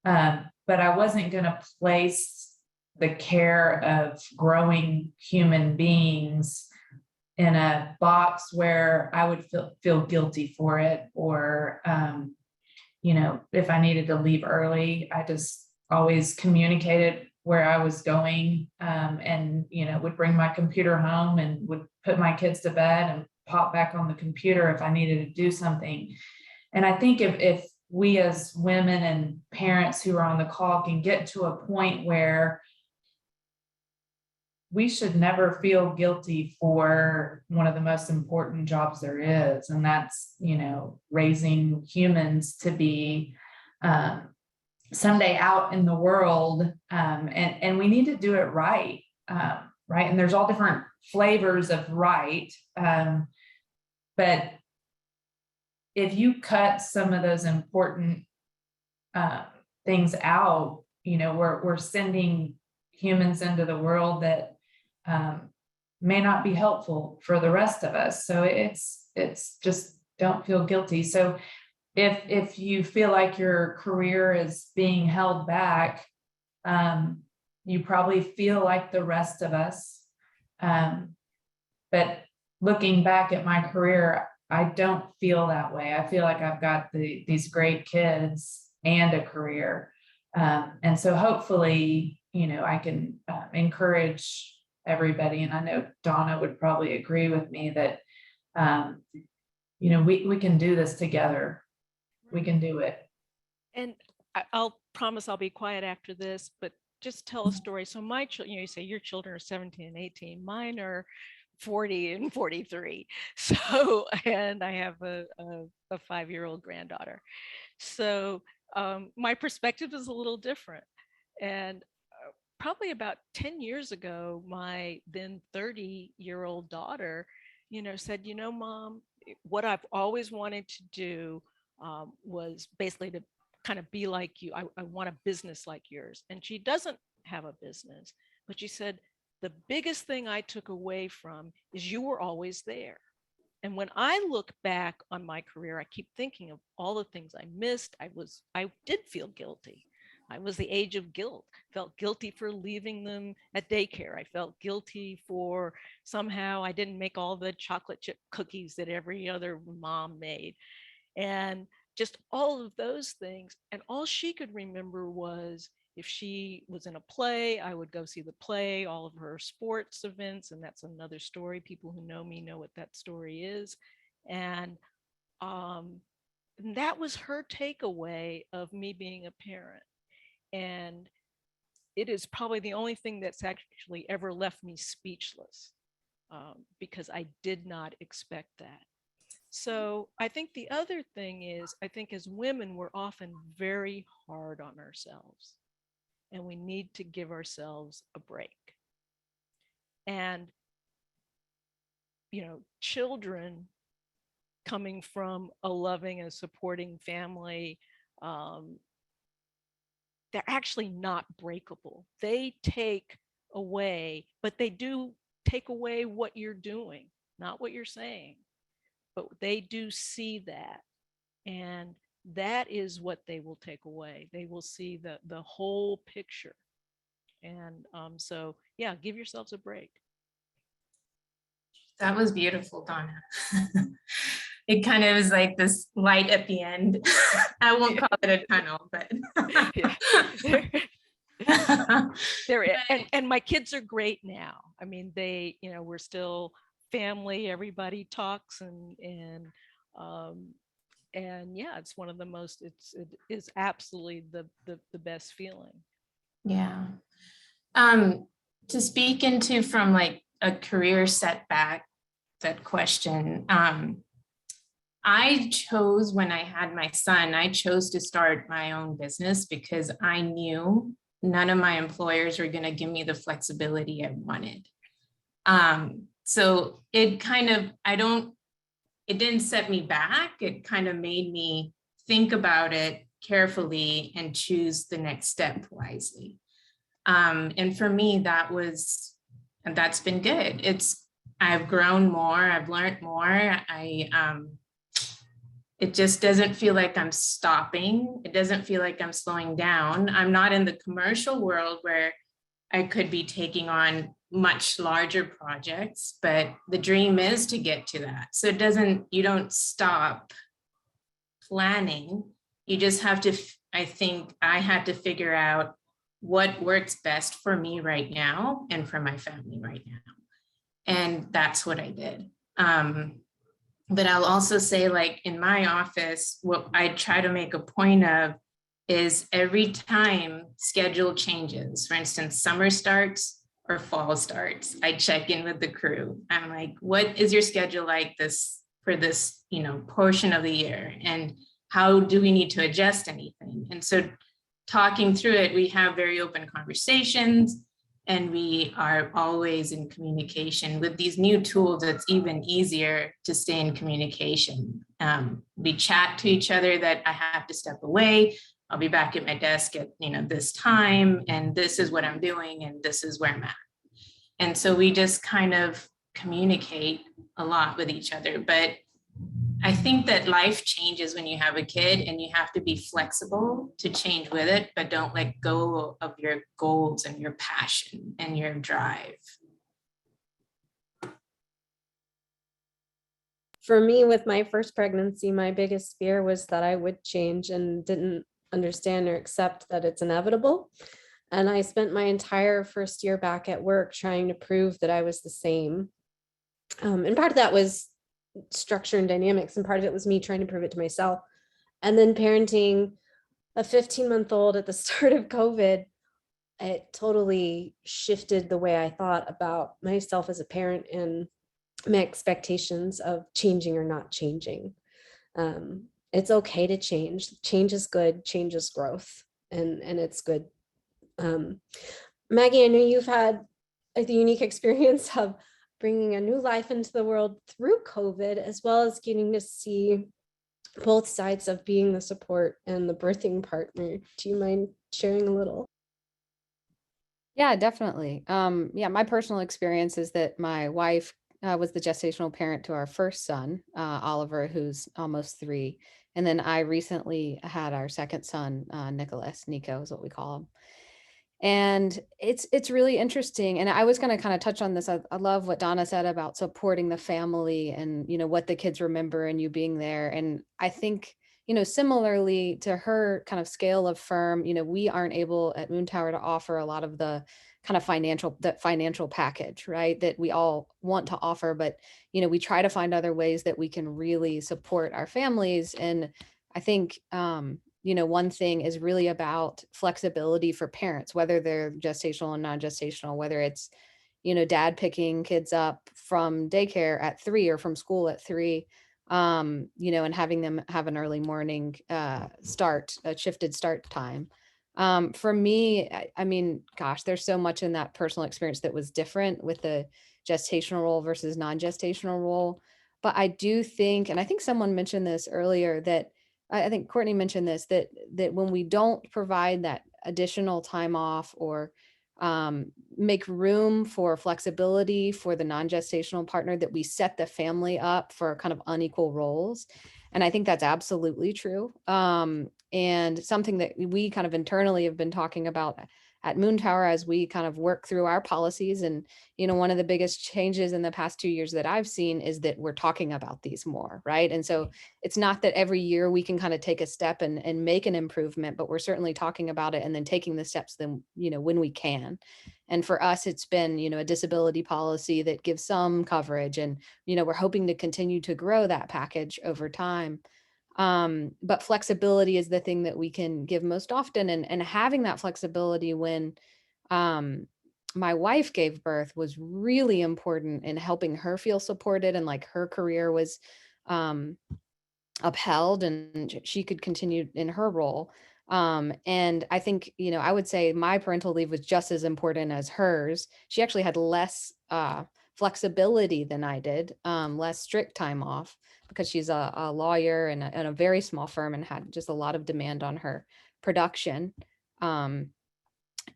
But I wasn't going to place the care of growing human beings in a box where I would feel guilty for it, or, if I needed to leave early, I just always communicated where I was going, and, would bring my computer home and would put my kids to bed and pop back on the computer if I needed to do something. And I think if we as women and parents who are on the call can get to a point where we should never feel guilty for one of the most important jobs there is, and that's, raising humans to be someday out in the world, and we need to do it right, right? And there's all different flavors of right, but if you cut some of those important things out, we're sending humans into the world that may not be helpful for the rest of us. So it's just, don't feel guilty. So if you feel like your career is being held back, you probably feel like the rest of us. But looking back at my career, I don't feel that way. I feel like I've got these great kids and a career. And so hopefully, I can encourage everybody. And I know Donna would probably agree with me that, we can do this together. We can do it. And I'll promise I'll be quiet after this, but just tell a story. So my children, you say your children are 17 and 18. Mine are 40 and 43. So, and I have a 5-year-old granddaughter. So my perspective is a little different. And probably about 10 years ago, my then 30-year-old daughter, said, Mom, what I've always wanted to do was basically to kind of be like you. I want a business like yours. And she doesn't have a business, but she said, the biggest thing I took away from is you were always there. And when I look back on my career, I keep thinking of all the things I missed. I did feel guilty. I was the age of guilt, felt guilty for leaving them at daycare. I felt guilty for somehow I didn't make all the chocolate chip cookies that every other mom made. And just all of those things. And all she could remember was if she was in a play, I would go see the play, all of her sports events. And that's another story. People who know me know what that story is. And that was her takeaway of me being a parent. And it is probably the only thing that's actually ever left me speechless, because I did not expect that. So I think the other thing is, I think as women, we're often very hard on ourselves, and we need to give ourselves a break. And, children coming from a loving and supporting family, they're actually not breakable. They take away, but they do take away what you're doing, not what you're saying, but they do see that. And that is what they will take away. They will see the whole picture. And so, yeah, give yourselves a break. That was beautiful, Donna. It kind of is like this light at the end. I won't call it a tunnel, but and my kids are great now. I mean, they, we're still family. Everybody talks, and And yeah, it's one of the most, it is absolutely the best feeling. Yeah. To speak into from like a career setback, that question, I chose when I had my son, I chose to start my own business because I knew none of my employers were going to give me the flexibility I wanted. So it kind of, it didn't set me back. It kind of made me think about it carefully and choose the next step wisely. And for me, that's been good. I've grown more, I've learned more. It just doesn't feel like I'm stopping. It doesn't feel like I'm slowing down. I'm not in the commercial world where I could be taking on much larger projects, but the dream is to get to that. So you don't stop planning. You just have to, I think I had to figure out what works best for me right now and for my family right now. And that's what I did. But I'll also say, like in my office, what I try to make a point of is every time schedule changes, for instance, summer starts or fall starts, I check in with the crew. I'm like, what is your schedule like for this, portion of the year? And how do we need to adjust anything? And so talking through it, we have very open conversations, and we are always in communication. With these new tools, it's even easier to stay in communication. We chat to each other that I have to step away. I'll be back at my desk at this time, and this is what I'm doing, and this is where I'm at. And so we just kind of communicate a lot with each other. But I think that life changes when you have a kid, and you have to be flexible to change with it, but don't let go of your goals and your passion and your drive. For me, with my first pregnancy, my biggest fear was that I would change and didn't understand or accept that it's inevitable. And I spent my entire first year back at work trying to prove that I was the same. And part of that was structure and dynamics, and part of it was me trying to prove it to myself. And then parenting a 15-month-old at the start of COVID, it totally shifted the way I thought about myself as a parent and my expectations of changing or not changing. It's okay to change. Change is good. Change is growth, and it's good. Maggie, I know you've had the unique experience of bringing a new life into the world through COVID, as well as getting to see both sides of being the support and the birthing partner. Do you mind sharing a little? Yeah, definitely. My personal experience is that my wife was the gestational parent to our first son, Oliver, who's almost 3. And then I recently had our second son, Nico is what we call him. And it's really interesting. And I was going to kind of touch on this. I love what Donna said about supporting the family and, what the kids remember and you being there. And I think, similarly to her kind of scale of firm, we aren't able at Moontower to offer a lot of the kind of financial package, right, that we all want to offer. But, we try to find other ways that we can really support our families. And I think, one thing is really about flexibility for parents, whether they're gestational and non-gestational, whether it's, dad picking kids up from daycare at 3 or from school at 3, and having them have an early morning a shifted start time. For me, I mean, gosh, there's so much in that personal experience that was different with the gestational role versus non-gestational role. But I do think, and I think someone mentioned this earlier, that I think Courtney mentioned this, that when we don't provide that additional time off or make room for flexibility for the non-gestational partner, that we set the family up for kind of unequal roles. And I think that's absolutely true. And something that we kind of internally have been talking about at Moontower as we kind of work through our policies. And, one of the biggest changes in the past 2 years that I've seen is that we're talking about these more, right? And so it's not that every year we can kind of take a step and make an improvement, but we're certainly talking about it and then taking the steps then, when we can. And for us, it's been, a disability policy that gives some coverage, and, we're hoping to continue to grow that package over time. But flexibility is the thing that we can give most often. And having that flexibility when my wife gave birth was really important in helping her feel supported, and like her career was upheld and she could continue in her role. And I think, I would say my parental leave was just as important as hers. She actually had less flexibility than I did, less strict time off, because she's a lawyer in a very small firm and had just a lot of demand on her production.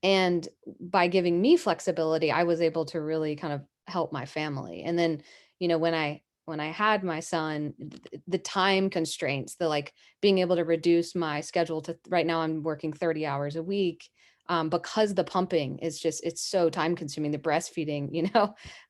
And by giving me flexibility, I was able to really kind of help my family. And then, when I had my son, the time constraints, the like being able to reduce my schedule to, right now I'm working 30 hours a week, because the pumping is just, it's so time consuming, the breastfeeding,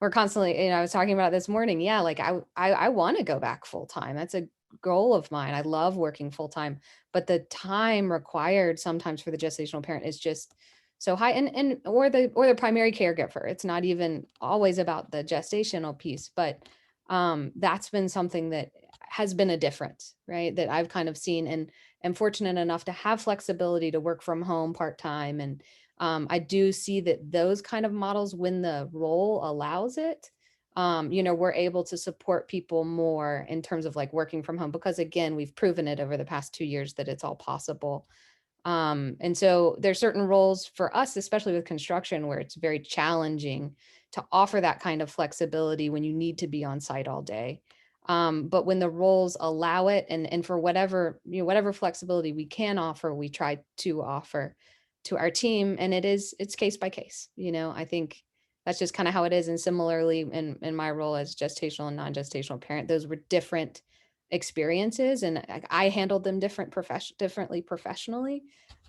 we're constantly, I was talking about it this morning. Yeah. Like I want to go back full time. That's a goal of mine. I love working full time, but the time required sometimes for the gestational parent is just so high, and or the primary caregiver. It's not even always about the gestational piece, but that's been something that has been a difference, right? That I've kind of seen, and am fortunate enough to have flexibility to work from home part-time. And I do see that those kind of models, when the role allows it, we're able to support people more in terms of like working from home, because again, we've proven it over the past 2 years that it's all possible. And so there's certain roles for us, especially with construction, where it's very challenging to offer that kind of flexibility when you need to be on site all day. But when the roles allow it, and for whatever flexibility we can offer, we try to offer to our team. And it's case by case. I think that's just kind of how it is. And similarly, in my role as gestational and non-gestational parent, those were different experiences, and I handled them differently professionally.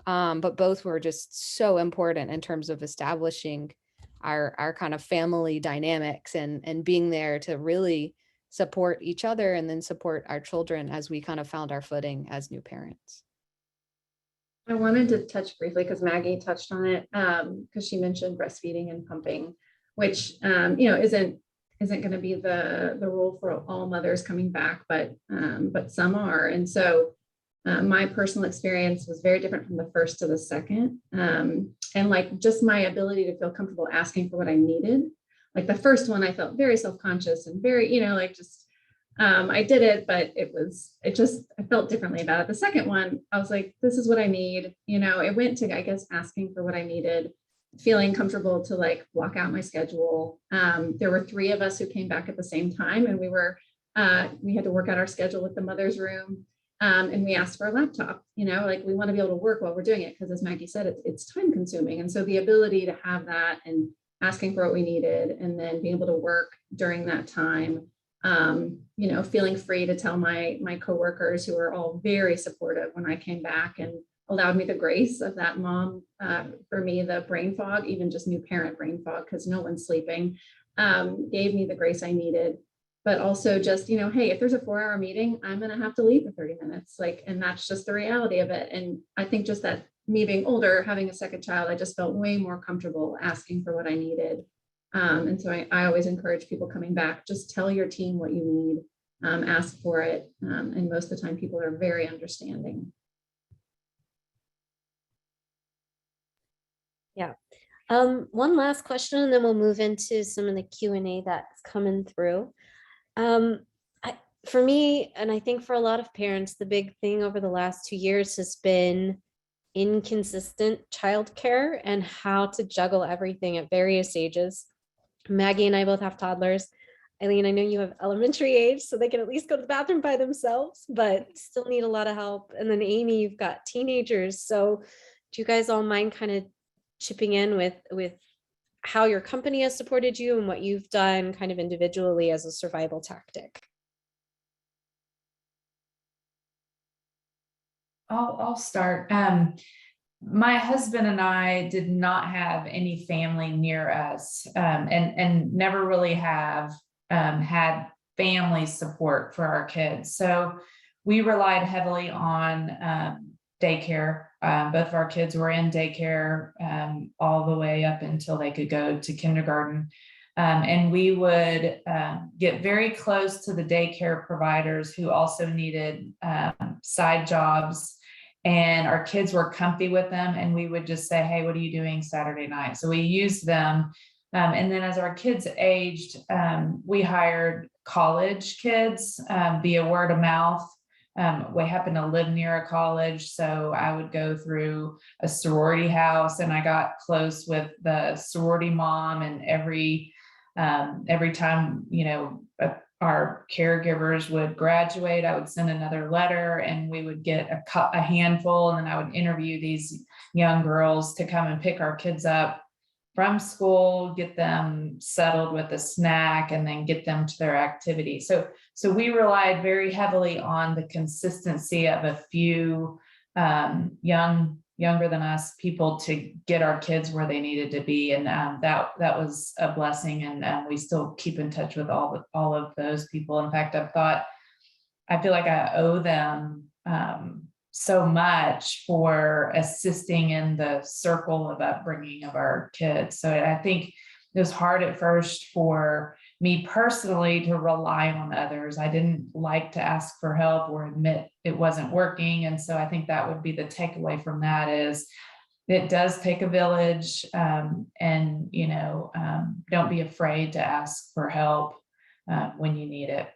But both were just so important in terms of establishing our kind of family dynamics, and being there to really support each other and then support our children as we kind of found our footing as new parents. I wanted to touch briefly, because Maggie touched on it, because she mentioned breastfeeding and pumping, which isn't going to be the rule for all mothers coming back, but some are. And so my personal experience was very different from the first to the second. And like just my ability to feel comfortable asking for what I needed. Like the first one, I felt very self-conscious and very, I did it, but I felt differently about it. The second one, I was like, this is what I need. It went to, I guess, asking for what I needed, feeling comfortable to like block out my schedule. There were 3 of us who came back at the same time, and we had to work out our schedule with the mother's room. And we asked for a laptop, like we want to be able to work while we're doing it, because as Maggie said, it's time consuming. And so the ability to have that, and asking for what we needed, and then being able to work during that time, feeling free to tell my coworkers, who are all very supportive when I came back, and allowed me the grace of that mom, for me, the brain fog, even just new parent brain fog, because no one's sleeping, gave me the grace I needed. But also just, hey, if there's a 4-hour meeting, I'm going to have to leave for 30 minutes. And that's just the reality of it. And I think just that, me being older, having a second child, I just felt way more comfortable asking for what I needed. And so I always encourage people coming back, just tell your team what you need, ask for it. And most of the time people are very understanding. Yeah. One last question, and then we'll move into some of the Q&A that's coming through. For me, and I think for a lot of parents, the big thing over the last 2 years has been inconsistent childcare and how to juggle everything at various ages. Maggie and I both have toddlers. Eileen, I know you have elementary age, so they can at least go to the bathroom by themselves, but still need a lot of help. And then Amy, you've got teenagers. So do you guys all mind kind of chipping in with how your company has supported you and what you've done kind of individually as a survival tactic? I'll start. My husband and I did not have any family near us, and never really have had family support for our kids. So we relied heavily on daycare. Both of our kids were in daycare all the way up until they could go to kindergarten. And we would get very close to the daycare providers who also needed side jobs. And our kids were comfy with them. And we would just say, hey, what are you doing Saturday night? So we used them. And then as our kids aged, we hired college kids via word of mouth. We happen to live near a college, so I would go through a sorority house, and I got close with the sorority mom. And every time, our caregivers would graduate, I would send another letter, and we would get a handful, and then I would interview these young girls to come and pick our kids up from school, get them settled with a snack, and then get them to their activity. So we relied very heavily on the consistency of a few younger than us people to get our kids where they needed to be. And that was a blessing. And we still keep in touch with all of those people. In fact, I feel like I owe them so much for assisting in the circle of upbringing of our kids. So I think it was hard at first for me personally to rely on others. I didn't like to ask for help or admit it wasn't working. And so I think that would be the takeaway from that is it does take a village, and, don't be afraid to ask for help when you need it.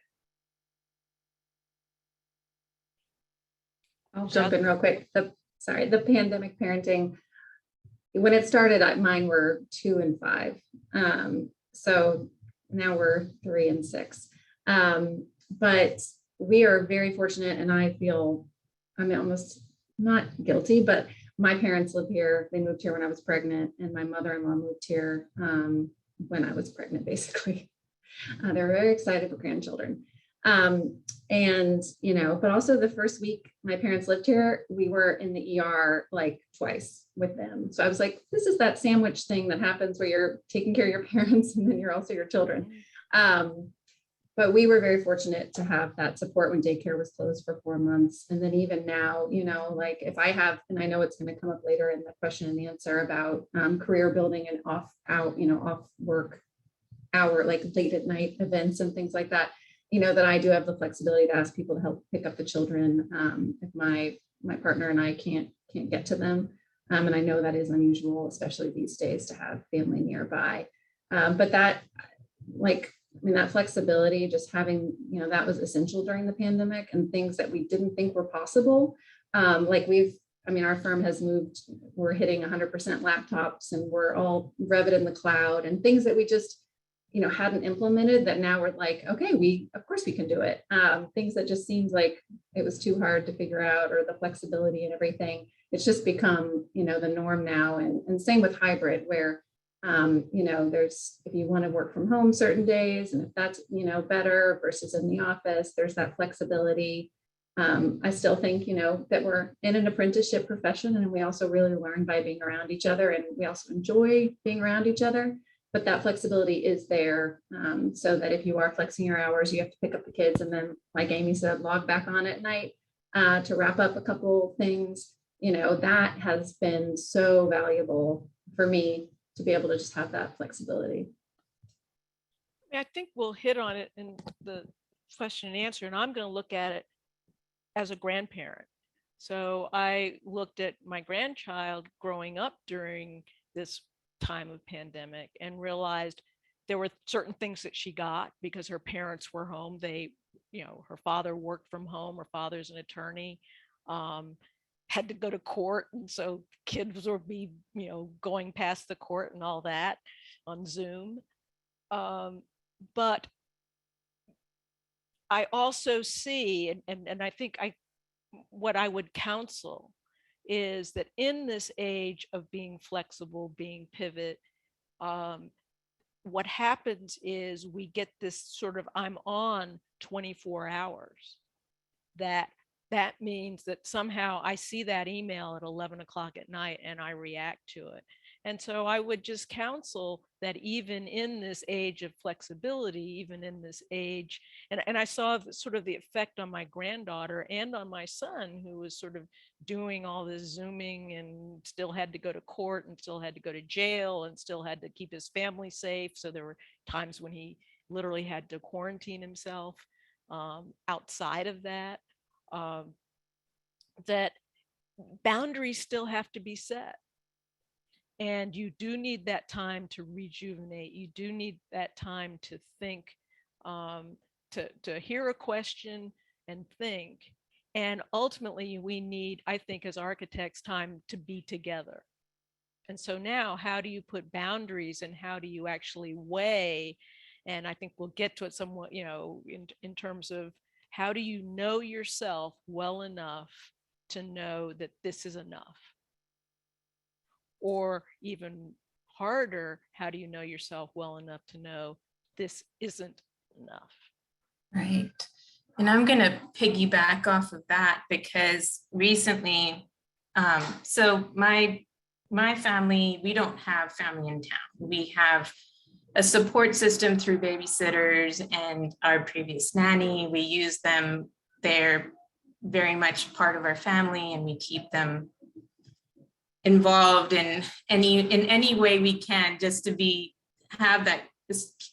I'll jump in real quick. The pandemic parenting, when it started, mine were 2 and 5. So now we're 3 and 6. But we are very fortunate, and I feel I'm almost not guilty, but my parents live here. They moved here when I was pregnant, and my mother-in-law moved here when I was pregnant, basically. They're very excited for grandchildren. But also the first week my parents lived here, we were in the ER like twice with them. So I was like, this is that sandwich thing that happens where you're taking care of your parents and then you're also your children. But we were very fortunate to have that support when daycare was closed for 4 months. And then even now, like if I have, and I know it's going to come up later in the question and answer about career building and off work hour, like late at night events and things like that, that I do have the flexibility to ask people to help pick up the children if my partner and I can't get to them. And I know that is unusual, especially these days, to have family nearby. But that flexibility, just having, that was essential during the pandemic, and things that we didn't think were possible. Our firm has moved, we're hitting 100% laptops, and we're all Revit in the cloud, and things that we just hadn't implemented that now we're like, okay, of course we can do it. Things that just seemed like it was too hard to figure out, or the flexibility and everything. It's just become, the norm now. And same with hybrid, where, there's, if you want to work from home certain days, and if that's, better versus in the office, there's that flexibility. I still think, that we're in an apprenticeship profession, and we also really learn by being around each other, and we also enjoy being around each other. But that flexibility is there, so that if you are flexing your hours, you have to pick up the kids, and then, like Amy said, log back on at night to wrap up a couple things. That has been so valuable for me to be able to just have that flexibility. I think we'll hit on it in the question and answer, and I'm going to look at it as a grandparent. So I looked at my grandchild growing up during this time of pandemic and realized there were certain things that she got because her parents were home. Her father worked from home. Her father's an attorney, had to go to court, and so kids would be going past the court and all that on Zoom. But I also see, and I think what I would counsel is that in this age of being flexible, being pivot, what happens is we get this sort of I'm on 24 hours. That means that somehow I see that email at 11 o'clock at night and I react to it. And so I would just counsel that even in this age of flexibility, even in this age, and I saw sort of the effect on my granddaughter and on my son, who was sort of doing all this Zooming and still had to go to court and still had to go to jail and still had to keep his family safe. So there were times when he literally had to quarantine himself. Outside of that, that boundaries still have to be set. And you do need that time to rejuvenate. You do need that time to think, to hear a question and think. And ultimately, we need, I think, as architects, time to be together. And so now, how do you put boundaries and how do you actually weigh? And I think we'll get to it somewhat, in terms of how do you know yourself well enough to know that this is enough? Or even harder, how do you know yourself well enough to know this isn't enough? Right. And I'm going to piggyback off of that because recently, so my family, we don't have family in town. We have a support system through babysitters and our previous nanny. We use them. They're very much part of our family and we keep them involved in any way we can, just to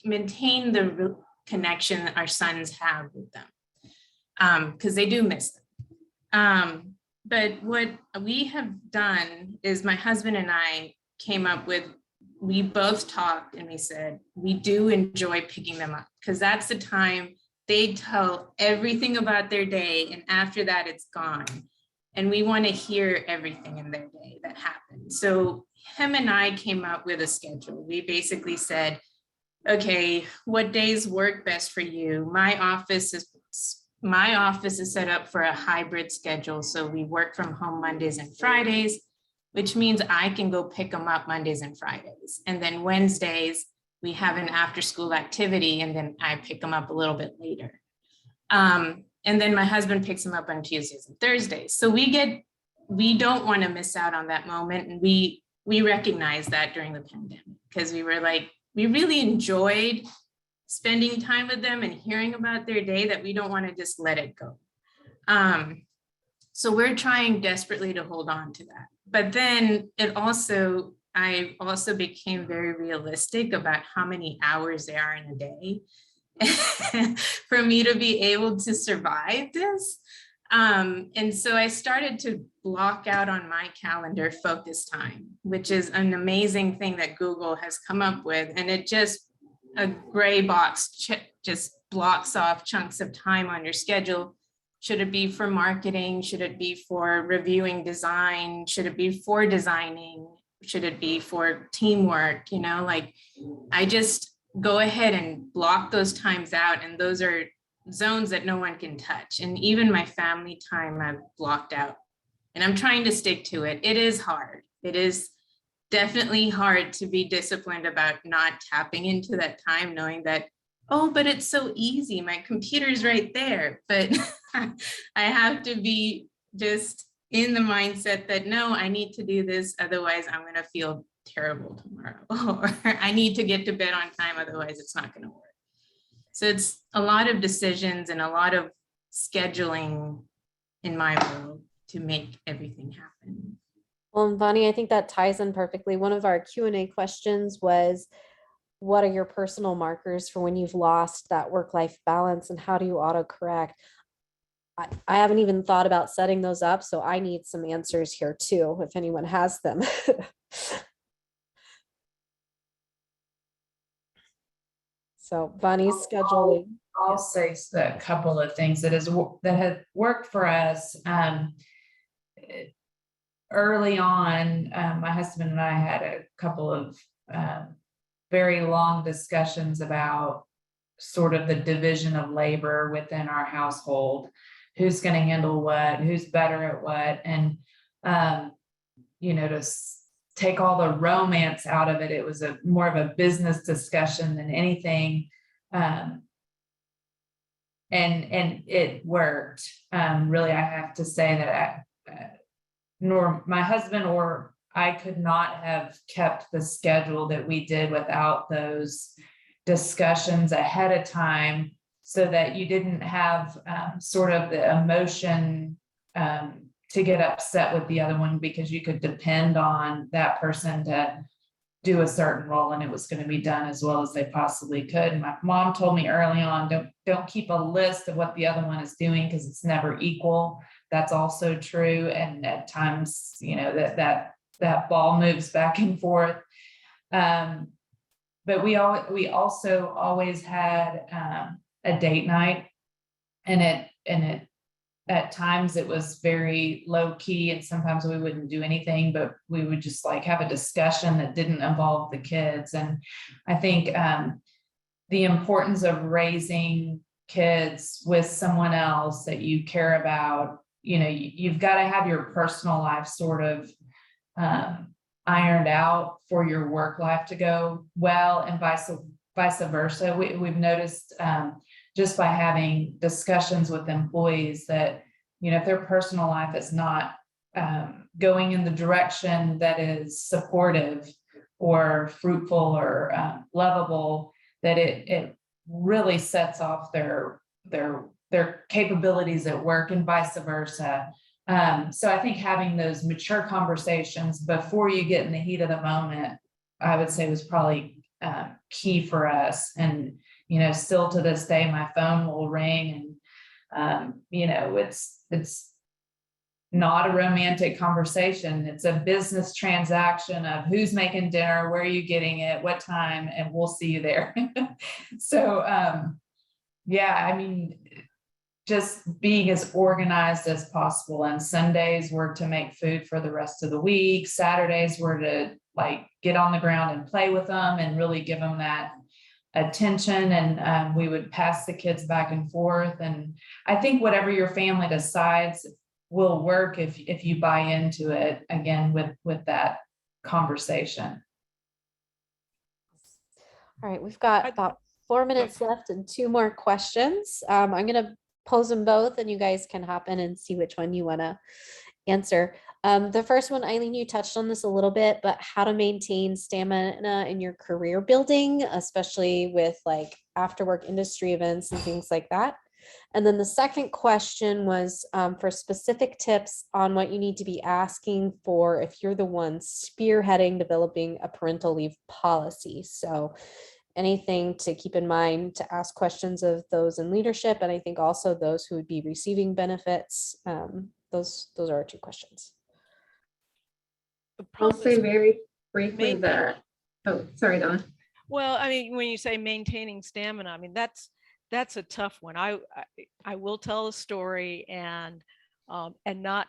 maintain the connection that our sons have with them, because they do miss them. But what we have done is my husband and I came up with, we both talked and we said, we do enjoy picking them up because that's the time they tell everything about their day. And after that, it's gone. And we want to hear everything in their day that happened. So him and I came up with a schedule. We basically said, okay, what days work best for you? My office is set up for a hybrid schedule. So we work from home Mondays and Fridays, which means I can go pick them up Mondays and Fridays. And then Wednesdays, we have an after school activity and then I pick them up a little bit later. And then my husband picks them up on Tuesdays and Thursdays. So we don't want to miss out on that moment. And we recognized that during the pandemic because we were like, we really enjoyed spending time with them and hearing about their day that we don't want to just let it go. So we're trying desperately to hold on to that. But then I also became very realistic about how many hours there are in a day for me to be able to survive this. And so I started to block out on my calendar focus time, which is an amazing thing that Google has come up with. And it just, a gray box just blocks off chunks of time on your schedule. Should it be for marketing? Should it be for reviewing design? Should it be for designing? Should it be for teamwork? I just go ahead and block those times out. And those are zones that no one can touch. And even my family time I've blocked out. And I'm trying to stick to it. It is hard. It is definitely hard to be disciplined about not tapping into that time, knowing that, oh, but it's so easy. My computer's right there. But I have to be just in the mindset that, no, I need to do this. Otherwise, I'm going to feel terrible tomorrow. Or I need to get to bed on time. Otherwise, it's not going to work. So it's a lot of decisions and a lot of scheduling in my world to make everything happen. Well, and Bonnie, I think that ties in perfectly. One of our Q&A questions was, what are your personal markers for when you've lost that work-life balance and how do you autocorrect? I haven't even thought about setting those up, so I need some answers here too, if anyone has them. So Bonnie's scheduling. I'll say a couple of things that have worked for us. Early on, my husband and I had a couple of very long discussions about sort of the division of labor within our household, who's going to handle what, who's better at what. And, to take all the romance out of it, it was more of a business discussion than anything. And it worked. Really, I have to say that nor my husband or I could not have kept the schedule that we did without those discussions ahead of time, so that you didn't have sort of the emotion to get upset with the other one, because you could depend on that person to do a certain role and it was going to be done as well as they possibly could. And my mom told me early on, don't keep a list of what the other one is doing, because it's never equal. That's also true. And at times, you know, that ball moves back and forth. But we also always had a date night, and it at times it was very low key, and sometimes we wouldn't do anything, but we would just like have a discussion that didn't involve the kids. And I think the importance of raising kids with someone else that you care about, you know, you've got to have your personal life sort of ironed out for your work life to go well, and vice versa. We've noticed just by having discussions with employees that, you know, if their personal life is not going in the direction that is supportive or fruitful or lovable, that it really sets off their capabilities at work, and vice versa. So I think having those mature conversations before you get in the heat of the moment, I would say, was probably key for us. And, you know, still to this day, my phone will ring, and, you know, it's not a romantic conversation. It's a business transaction of who's making dinner, where are you getting it, what time, and we'll see you there. So, yeah, I mean, just being as organized as possible. And Sundays were to make food for the rest of the week. Saturdays were to like get on the ground and play with them and really give them that attention. And we would pass the kids back and forth. And I think whatever your family decides will work if you buy into it, again, with that conversation. All right, we've got about 4 minutes left and 2 more questions. I'm going to pose them both, and you guys can hop in and see which one you want to answer. The first one, Eileen, you touched on this a little bit, but how to maintain stamina in your career building, especially with like after work industry events and things like that. And then the second question was for specific tips on what you need to be asking for if you're the one spearheading developing a parental leave policy. So anything to keep in mind to ask questions of those in leadership, and I think also those who would be receiving benefits. Those are our 2 questions. I'll say very briefly that, oh, sorry, Donna. Well, I mean, when you say maintaining stamina, I mean, that's a tough one. I will tell a story and not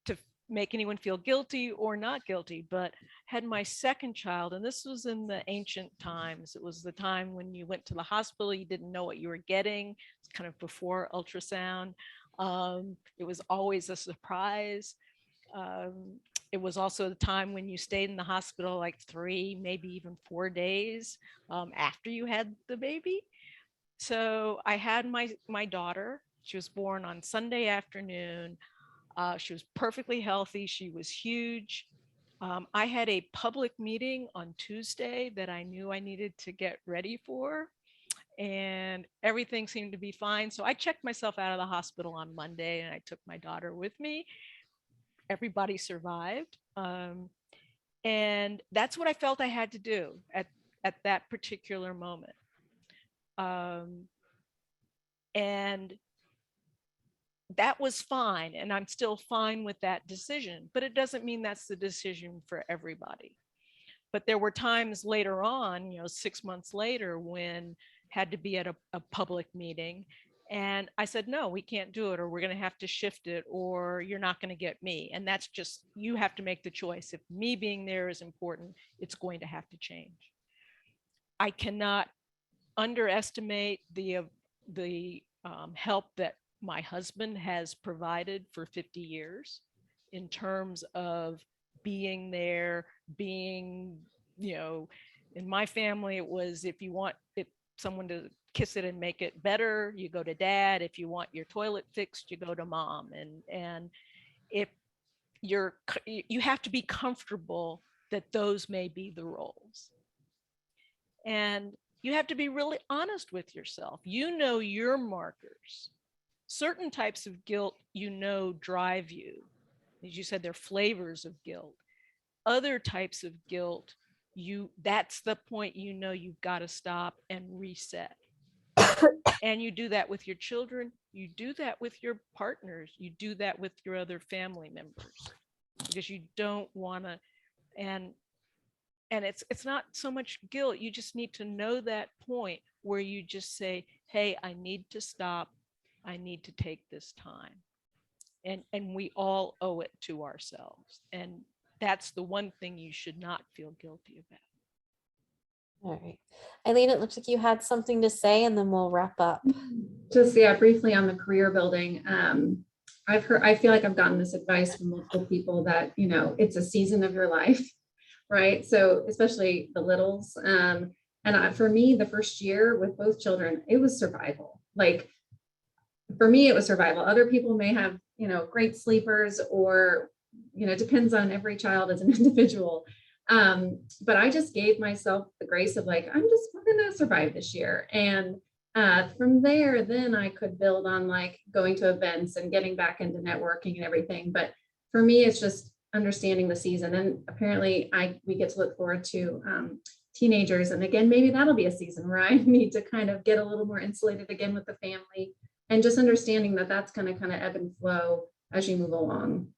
to make anyone feel guilty or not guilty, but had my second child, and this was in the ancient times. It was the time when you went to the hospital, you didn't know what you were getting. It's kind of before ultrasound. It was always a surprise. It was also the time when you stayed in the hospital like 3, maybe even 4 days after you had the baby. So I had my daughter. She was born on Sunday afternoon. She was perfectly healthy. She was huge. I had a public meeting on Tuesday that I knew I needed to get ready for, and everything seemed to be fine. So I checked myself out of the hospital on Monday, and I took my daughter with me. Everybody survived. And that's what I felt I had to do at that particular moment. And that was fine. And I'm still fine with that decision, but it doesn't mean that's the decision for everybody. But there were times later on, 6 months later, when had to be at a public meeting. And I said, no, we can't do it, or we're going to have to shift it, or you're not going to get me. And that's just, you have to make the choice. If me being there is important, it's going to have to change. I cannot underestimate the help that my husband has provided for 50 years in terms of being there, being, in my family, it was, if you want someone to kiss it and make it better, you go to dad. If you want your toilet fixed, you go to mom. And if you have to be comfortable that those may be the roles. And you have to be really honest with yourself. You know your markers. Certain types of guilt, drive you. As you said, they're flavors of guilt. Other types of guilt, that's the point you've got to stop and reset. And you do that with your children, you do that with your partners, you do that with your other family members, because you don't want to, and it's not so much guilt. You just need to know that point where you just say, hey, I need to stop. I need to take this time. And we all owe it to ourselves. And that's the one thing you should not feel guilty about. All right. Eileen, it looks like you had something to say, and then we'll wrap up. Just briefly on the career building. I feel like I've gotten this advice from multiple people that, it's a season of your life, right? So especially the littles. For me, the first year with both children, it was survival. Like for me, it was survival. Other people may have, great sleepers, or, it depends on every child as an individual. But I just gave myself the grace of we're going to survive this year. And from there, then I could build on going to events and getting back into networking and everything. But for me, it's just understanding the season. And apparently we get to look forward to teenagers. And again, maybe that'll be a season where I need to kind of get a little more insulated again with the family, and just understanding that that's going to kind of ebb and flow as you move along.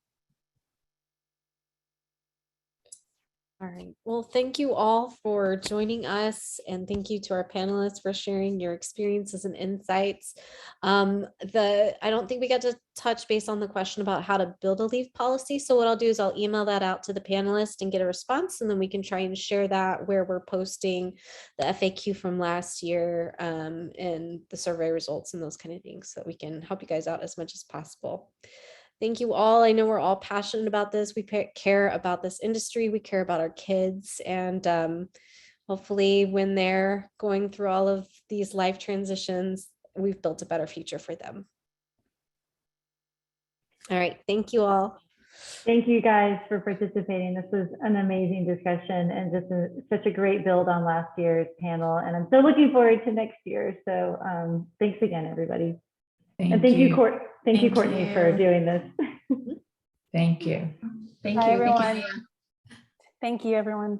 All right. Well, thank you all for joining us, and thank you to our panelists for sharing your experiences and insights. I don't think we got to touch base on the question about how to build a leave policy. So what I'll do is I'll email that out to the panelists and get a response, and then we can try and share that where we're posting the FAQ from last year, and the survey results and those kind of things, so we can help you guys out as much as possible. Thank you all. I know we're all passionate about this. We care about this industry. We care about our kids. And hopefully when they're going through all of these life transitions, we've built a better future for them. All right. Thank you all. Thank you guys for participating. This was an amazing discussion, and just such a great build on last year's panel. And I'm so looking forward to next year. So thanks again, everybody. And thank you, Courtney, for doing this. Thank you. Thank Bye, you. everyone. Thank you, Mia. Thank you, everyone.